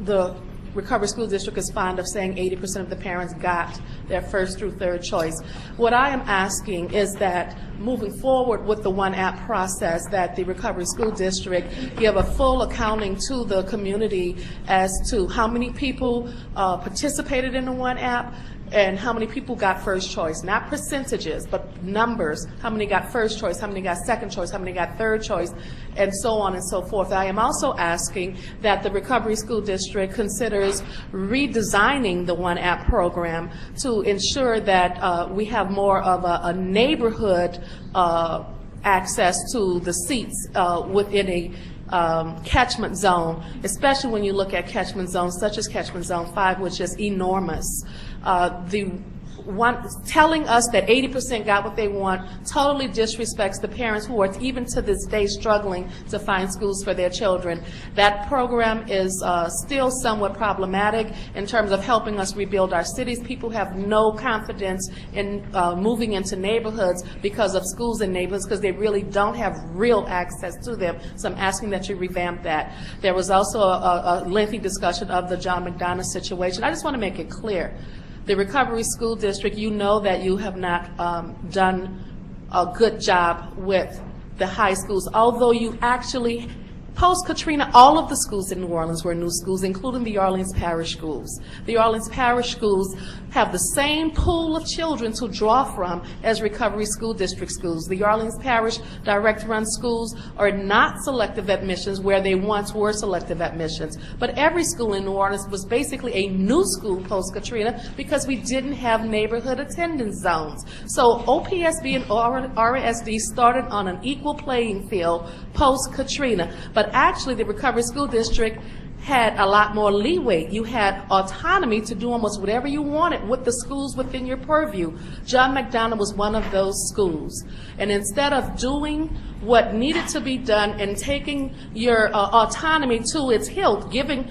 the Recovery School District is fond of saying 80% of the parents got their first through third choice. What I am asking is that moving forward with the one app process, that the Recovery School District give a full accounting to the community as to how many people participated in the one app and how many people got first choice. Not percentages, but numbers. How many got first choice, how many got second choice, how many got third choice, and so on and so forth. I am also asking that the Recovery School District considers redesigning the one app program to ensure that we have more of a neighborhood access to the seats within a catchment zone, especially when you look at catchment zones such as catchment zone 5, which is enormous. Telling us that 80% got what they want totally disrespects the parents who are even to this day struggling to find schools for their children. That program is still somewhat problematic in terms of helping us rebuild our cities. People have no confidence in moving into neighborhoods because of schools in neighborhoods, because they really don't have real access to them. So I'm asking that you revamp that. There was also a lengthy discussion of the John McDonough situation. I just want to make it clear. The Recovery School District, you know that you have not done a good job with the high schools, although you actually, post-Katrina, all of the schools in New Orleans were new schools, including the Orleans Parish schools. The Orleans Parish schools have the same pool of children to draw from as Recovery School District schools. The Orleans Parish direct-run schools are not selective admissions where they once were selective admissions. But every school in New Orleans was basically a new school post-Katrina because we didn't have neighborhood attendance zones. So OPSB and RSD started on an equal playing field post-Katrina. But actually, the Recovery School District had a lot more leeway. You had autonomy to do almost whatever you wanted with the schools within your purview. John McDonough was one of those schools. And instead of doing what needed to be done and taking your autonomy to its hilt, giving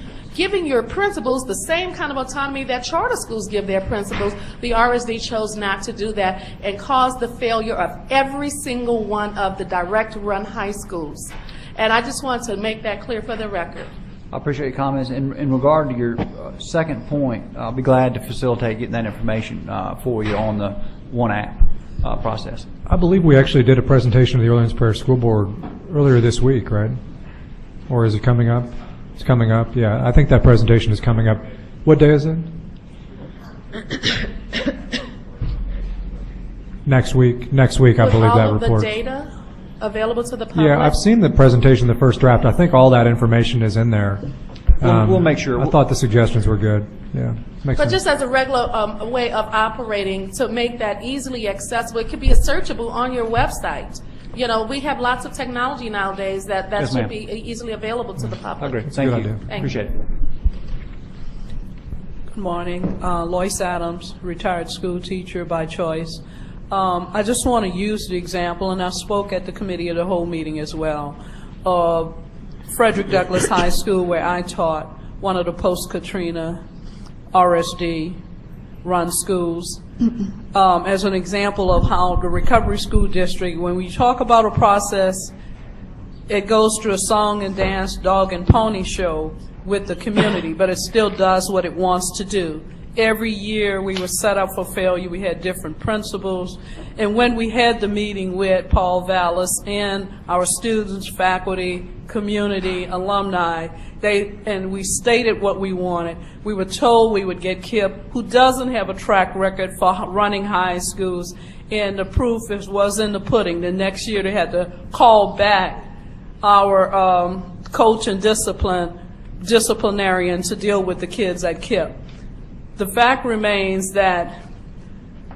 your principals the same kind of autonomy that charter schools give their principals, the RSD chose not to do that and caused the failure of every single one of the direct-run high schools. And I just want to make that clear for the record. I appreciate your comments. In regard to your second point, I'll be glad to facilitate getting that information for you on the one app process. I believe we actually did a presentation to the Orleans Parish School Board earlier this week, right? Or is it coming up? It's coming up, yeah. I think that presentation is coming up. What day is it? Next week, I believe that report. With all of the data available to the public? Yeah, I've seen the presentation, the first draft. I think all that information is in there. We'll make sure. I thought the suggestions were good. Yeah, makes But sense. just as a regular way of operating, to make that easily accessible, it could be searchable on your website. You know, we have lots of technology nowadays that Yes, should ma'am. be easily available to the public. Agree. Thank you. Thank you. Appreciate it. Good morning. Lois Adams, retired school teacher by choice. I just want to use the example, and I spoke at the committee of the whole meeting as well, of Frederick Douglass High School, where I taught, one of the post-Katrina RSD-run schools, as an example of how the Recovery School District, when we talk about a process, it goes through a song and dance, dog and pony show with the community, but it still does what it wants to do. Every year we were set up for failure. We had different principals. And when we had the meeting with Paul Vallis and our students, faculty, community, alumni, and we stated what we wanted. We were told we would get Kip, who doesn't have a track record for running high schools, and the proof was in the pudding. The next year they had to call back our coach and disciplinarian to deal with the kids at KIP. The fact remains that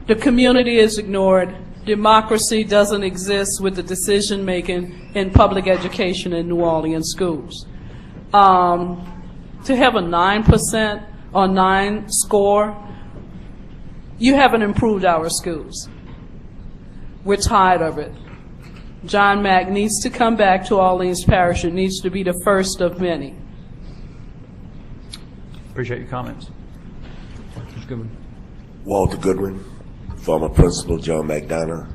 the community is ignored. Democracy doesn't exist with the decision-making in public education in New Orleans schools. To have a 9% or 9 score, you haven't improved our schools. We're tired of it. John Mack needs to come back to Orleans Parish. It needs to be the first of many. Appreciate your comments. Mr. Goodwin. Walter Goodwin, former principal, John McDonough.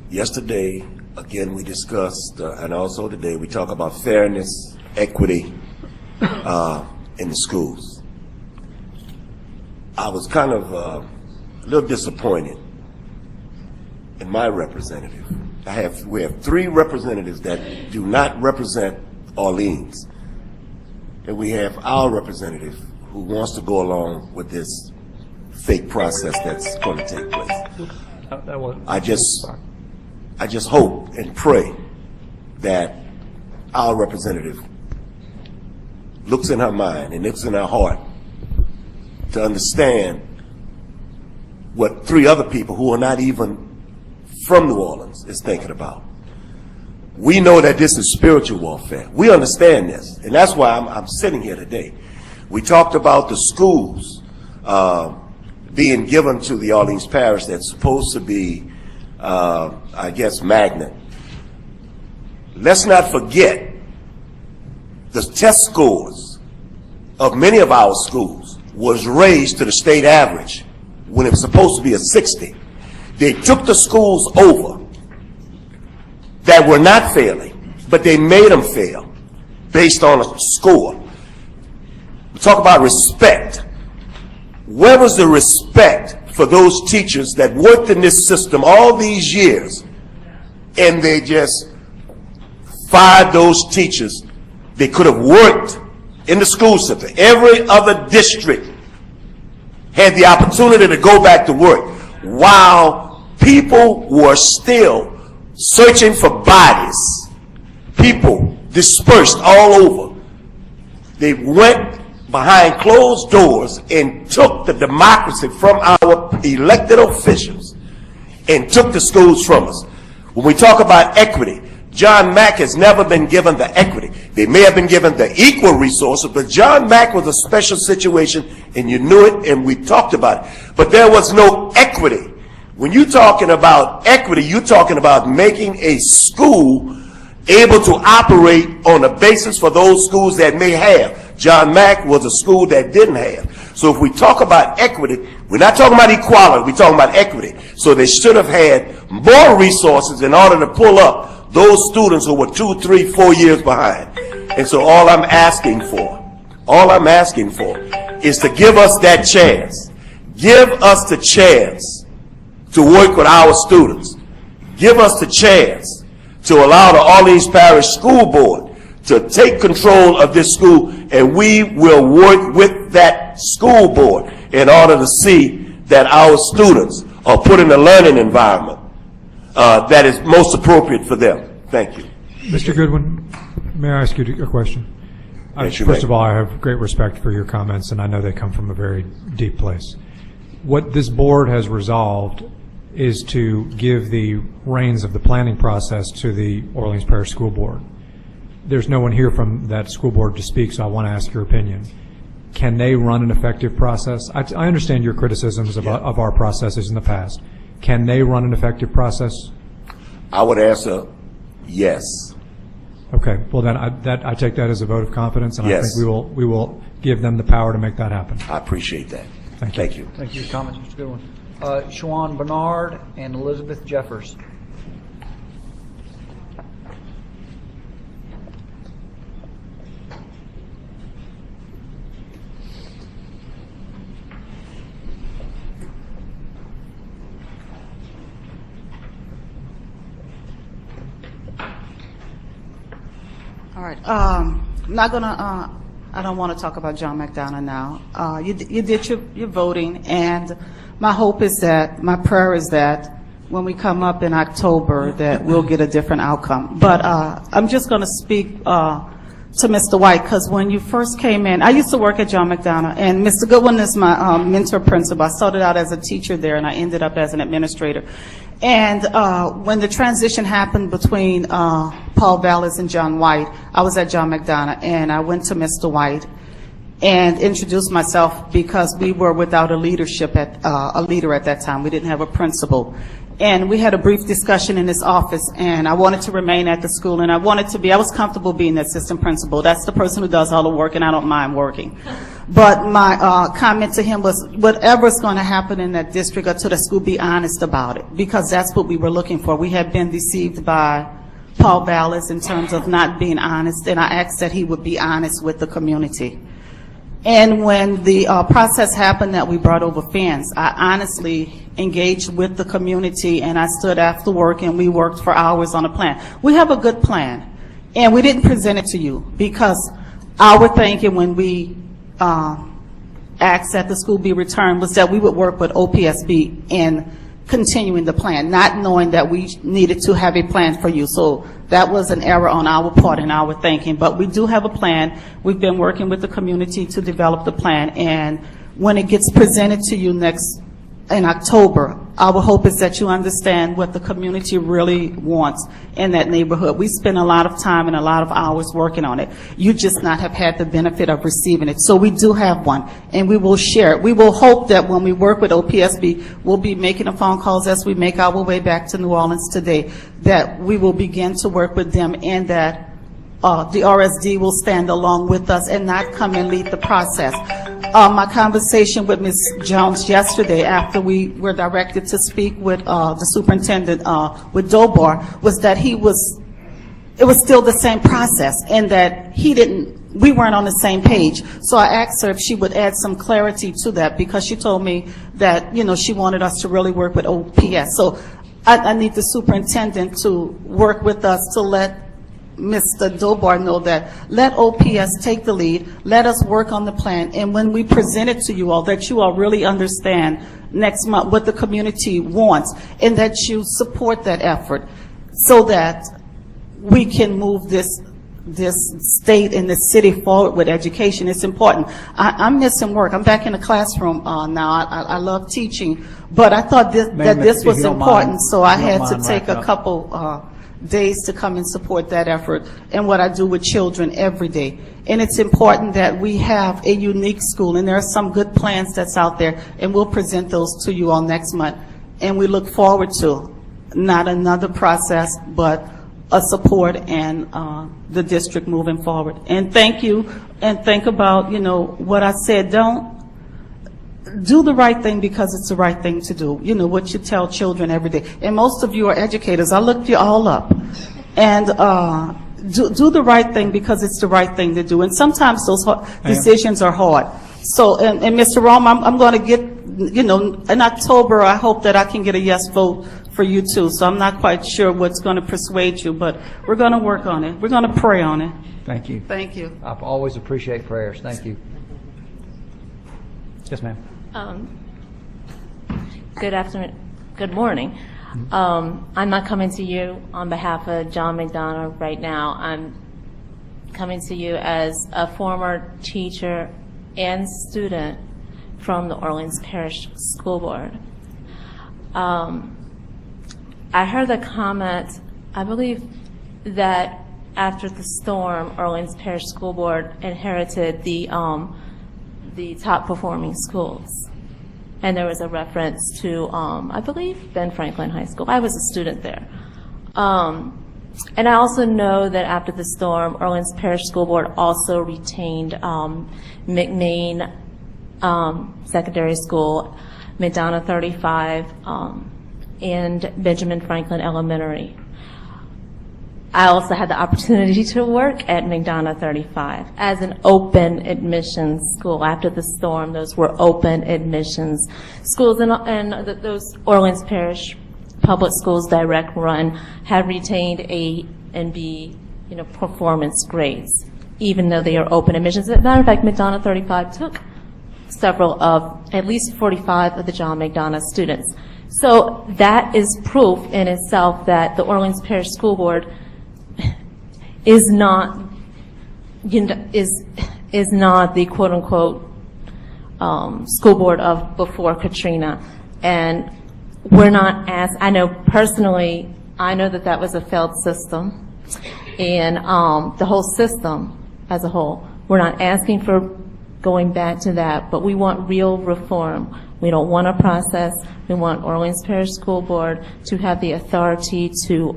Yesterday, again, we discussed, and also today, we talk about fairness, equity in the schools. I was kind of a little disappointed in my representative. We have 3 representatives that do not represent Orleans. And we have our representative who wants to go along with this fake process that's going to take place. I just hope and pray that our representative looks in her mind and looks in her heart to understand what 3 other people who are not even from New Orleans is thinking about. We know that this is spiritual warfare. We understand this, and that's why I'm sitting here today. We talked about the schools being given to the Orleans Parish that's supposed to be, I guess, magnet. Let's not forget the test scores of many of our schools was raised to the state average when it was supposed to be a 60. They took the schools over that were not failing, but they made them fail based on a score. We talk about respect. Where was the respect for those teachers that worked in this system all these years, and they just fired those teachers? They could have worked in the school system. Every other district had the opportunity to go back to work while people were still searching for bodies. People dispersed all over. They went behind closed doors and took the democracy from our elected officials and took the schools from us. When we talk about equity, John Mack has never been given the equity. They may have been given the equal resources, but John Mack was a special situation, and you knew it, and we talked about it. But there was no equity. When you're talking about equity, you're talking about making a school able to operate on a basis for those schools that may have. John Mack was a school that didn't have. So if we talk about equity, we're not talking about equality, we're talking about equity. So they should have had more resources in order to pull up those students who were 2, 3, 4 years behind. And so all I'm asking for is to give us that chance. Give us the chance to work with our students. Give us the chance to allow the Orleans Parish School Board to take control of this school, and we will work with that school board in order to see that our students are put in a learning environment that is most appropriate for them. Thank you. Mr. Goodwin, may I ask you a question? Yes, First of all, I have great respect for your comments, and I know they come from a very deep place. What this board has resolved is to give the reins of the planning process to the Orleans Parish School Board. There's no one here from that school board to speak, so I want to ask your opinion. Can they run an effective process? I understand your criticisms of our processes in the past. Can they run an effective process? I would answer yes. Okay. Well, then I take that as a vote of confidence, and Yes. I think we will give them the power to make that happen. I appreciate that. Thank you. Thank you. Thank you for your comments, Mr. Goodwin. Shawan Bernard and Elizabeth Jeffers. All right. I'm not gonna. I don't want to talk about John McDonough now. You did your voting, and my hope is that, my prayer is that when we come up in October, that we'll get a different outcome. But I'm just going to speak to Mr. White, because when you first came in, I used to work at John McDonough, and Mr. Goodwin is my mentor principal. I started out as a teacher there, and I ended up as an administrator. And when the transition happened between Paul Vallis and John White, I was at John McDonough, and I went to Mr. White and introduced myself because we were without a leader at that time. We didn't have a principal. And we had a brief discussion in his office, and I wanted to remain at the school, and I was comfortable being the assistant principal. That's the person who does all the work, and I don't mind working. But my comment to him was, whatever's going to happen in that district or to the school, be honest about it, because that's what we were looking for. We had been deceived by Paul Vallis in terms of not being honest, and I asked that he would be honest with the community. And when the process happened that we brought over fans, I honestly engaged with the community, and I stood after work, and we worked for hours on a plan. We have a good plan, and we didn't present it to you because our thinking when we asked that the school be returned was that we would work with OPSB in continuing the plan, not knowing that we needed to have a plan for you. So that was an error on our part in our thinking. But we do have a plan. We've been working with the community to develop the plan. And when it gets presented to you in October, our hope is that you understand what the community really wants in that neighborhood. We spend a lot of time and a lot of hours working on it. You just not have had the benefit of receiving it. So we do have one, and we will share it. We will hope that when we work with OPSB, we'll be making the phone calls as we make our way back to New Orleans today, that we will begin to work with them, and that the RSD will stand along with us and not come and lead the process. My conversation with Ms. Jones yesterday, after we were directed to speak with the superintendent, with Dobar, was that it was still the same process, and that we weren't on the same page. So I asked her if she would add some clarity to that, because she told me that, she wanted us to really work with OPS. So I need the superintendent to work with us to let Mr. Dobar know that let OPS take the lead, let us work on the plan, and when we present it to you all, that you all really understand next month what the community wants, and that you support that effort so that we can move this state and the city forward with education. It's important. I'm missing work. I'm back in the classroom now. I love teaching, but I thought that this was important, so I had to take a couple days to come and support that effort and what I do with children every day. And it's important that we have a unique school, and there are some good plans that's out there, and we'll present those to you all next month. And we look forward to not another process, but a support and the district moving forward. And thank you, and think about, what I said. Don't do the right thing because it's the right thing to do. What you tell children every day. And most of you are educators. I looked you all up. And do the right thing because it's the right thing to do. And sometimes those decisions are hard. So, and Mr. Rome, I'm going to get, in October, I hope that I can get a yes vote for you too. So I'm not quite sure what's going to persuade you, but we're going to work on it. We're going to pray on it. Thank you. Thank you. I always appreciate prayers. Thank you. Yes, ma'am. Good afternoon. Good morning. I'm not coming to you on behalf of John McDonough right now. I'm coming to you as a former teacher and student from the Orleans Parish School Board. I heard the comment, I believe that after the storm, Orleans Parish School Board inherited the top performing schools. And there was a reference to, I believe, Ben Franklin High School. I was a student there. And I also know that after the storm, Orleans Parish School Board also retained McMain Secondary School, McDonough 35, and Benjamin Franklin Elementary. I also had the opportunity to work at McDonough 35 as an open admissions school. After the storm, those were open admissions schools, and those Orleans Parish Public Schools direct run have retained A and B, performance grades, even though they are open admissions. As a matter of fact, McDonough 35 took several of, at least 45 of the John McDonough students. So that is proof in itself that the Orleans Parish School Board is not, is not the quote unquote school board of before Katrina. And we're not I know personally, I know that that was a failed system, and the whole system as a whole. We're not asking for going back to that, but we want real reform. We don't want a process. We want Orleans Parish School Board to have the authority to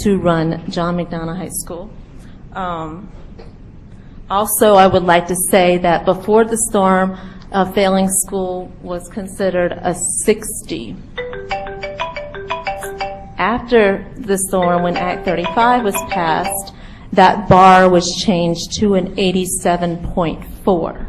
run John McDonough High School. Also, I would like to say that before the storm, a failing school was considered a 60. After the storm, when Act 35 was passed, that bar was changed to an 87.4,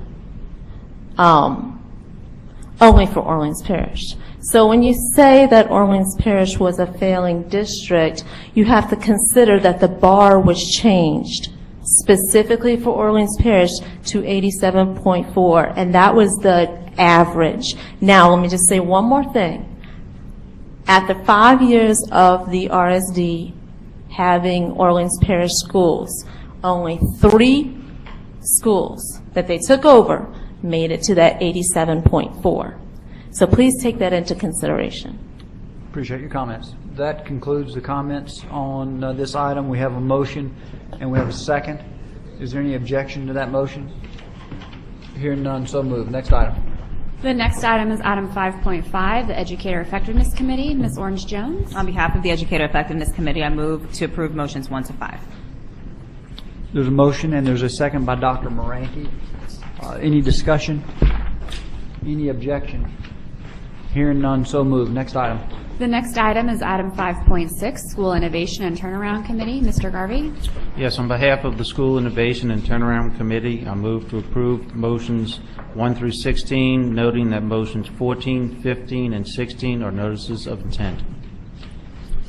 only for Orleans Parish. So when you say that Orleans Parish was a failing district, you have to consider that the bar was changed specifically for Orleans Parish to 87.4, and that was the average. Now, let me just say one more thing. After 5 years of the RSD having Orleans Parish schools, only 3 schools that they took over made it to that 87.4. So please take that into consideration. Appreciate your comments. That concludes the comments on this item. We have a motion and we have a second. Is there any objection to that motion? Hearing none, so moved. Next item. The next item is item 5.5, the Educator Effectiveness Committee. Ms. Orange Jones. On behalf of the Educator Effectiveness Committee, I move to approve motions 1 to 5. There's a motion and there's a second by Dr. Moranti. Any discussion? Any objection? Hearing none, so moved. Next item. The next item is item 5.6, School Innovation and Turnaround Committee. Mr. Garvey. Yes, on behalf of the School Innovation and Turnaround Committee, I move to approve motions 1 through 16, noting that motions 14, 15, and 16 are notices of intent.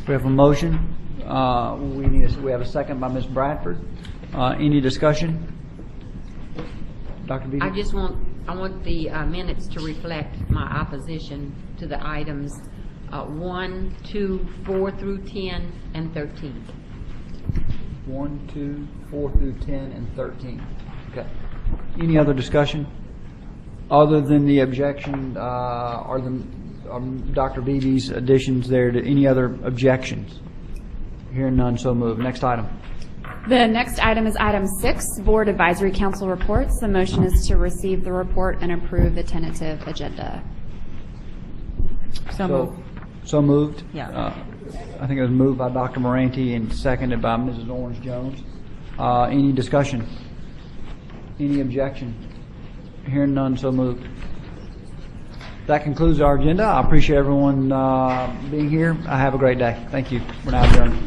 We have a motion. We have a second by Ms. Bradford. Any discussion? Dr. Beatty? I want the minutes to reflect my opposition to the items 1, 2, 4 through 10, and 13. 1, 2, 4 through 10, and 13. Okay. Any other discussion? Other than the objection, or Dr. Beebe's additions there, to any other objections? Hearing none, so moved. Next item. The next item is item 6, Board Advisory Council reports. The motion is to receive the report and approve the tentative agenda. So moved. Yeah. I think it was moved by Dr. Moranti and seconded by Mrs. Orange Jones. Any discussion? Any objection? Hearing none, so moved. That concludes our agenda. I appreciate everyone being here. Have a great day. Thank you. We're now adjourned.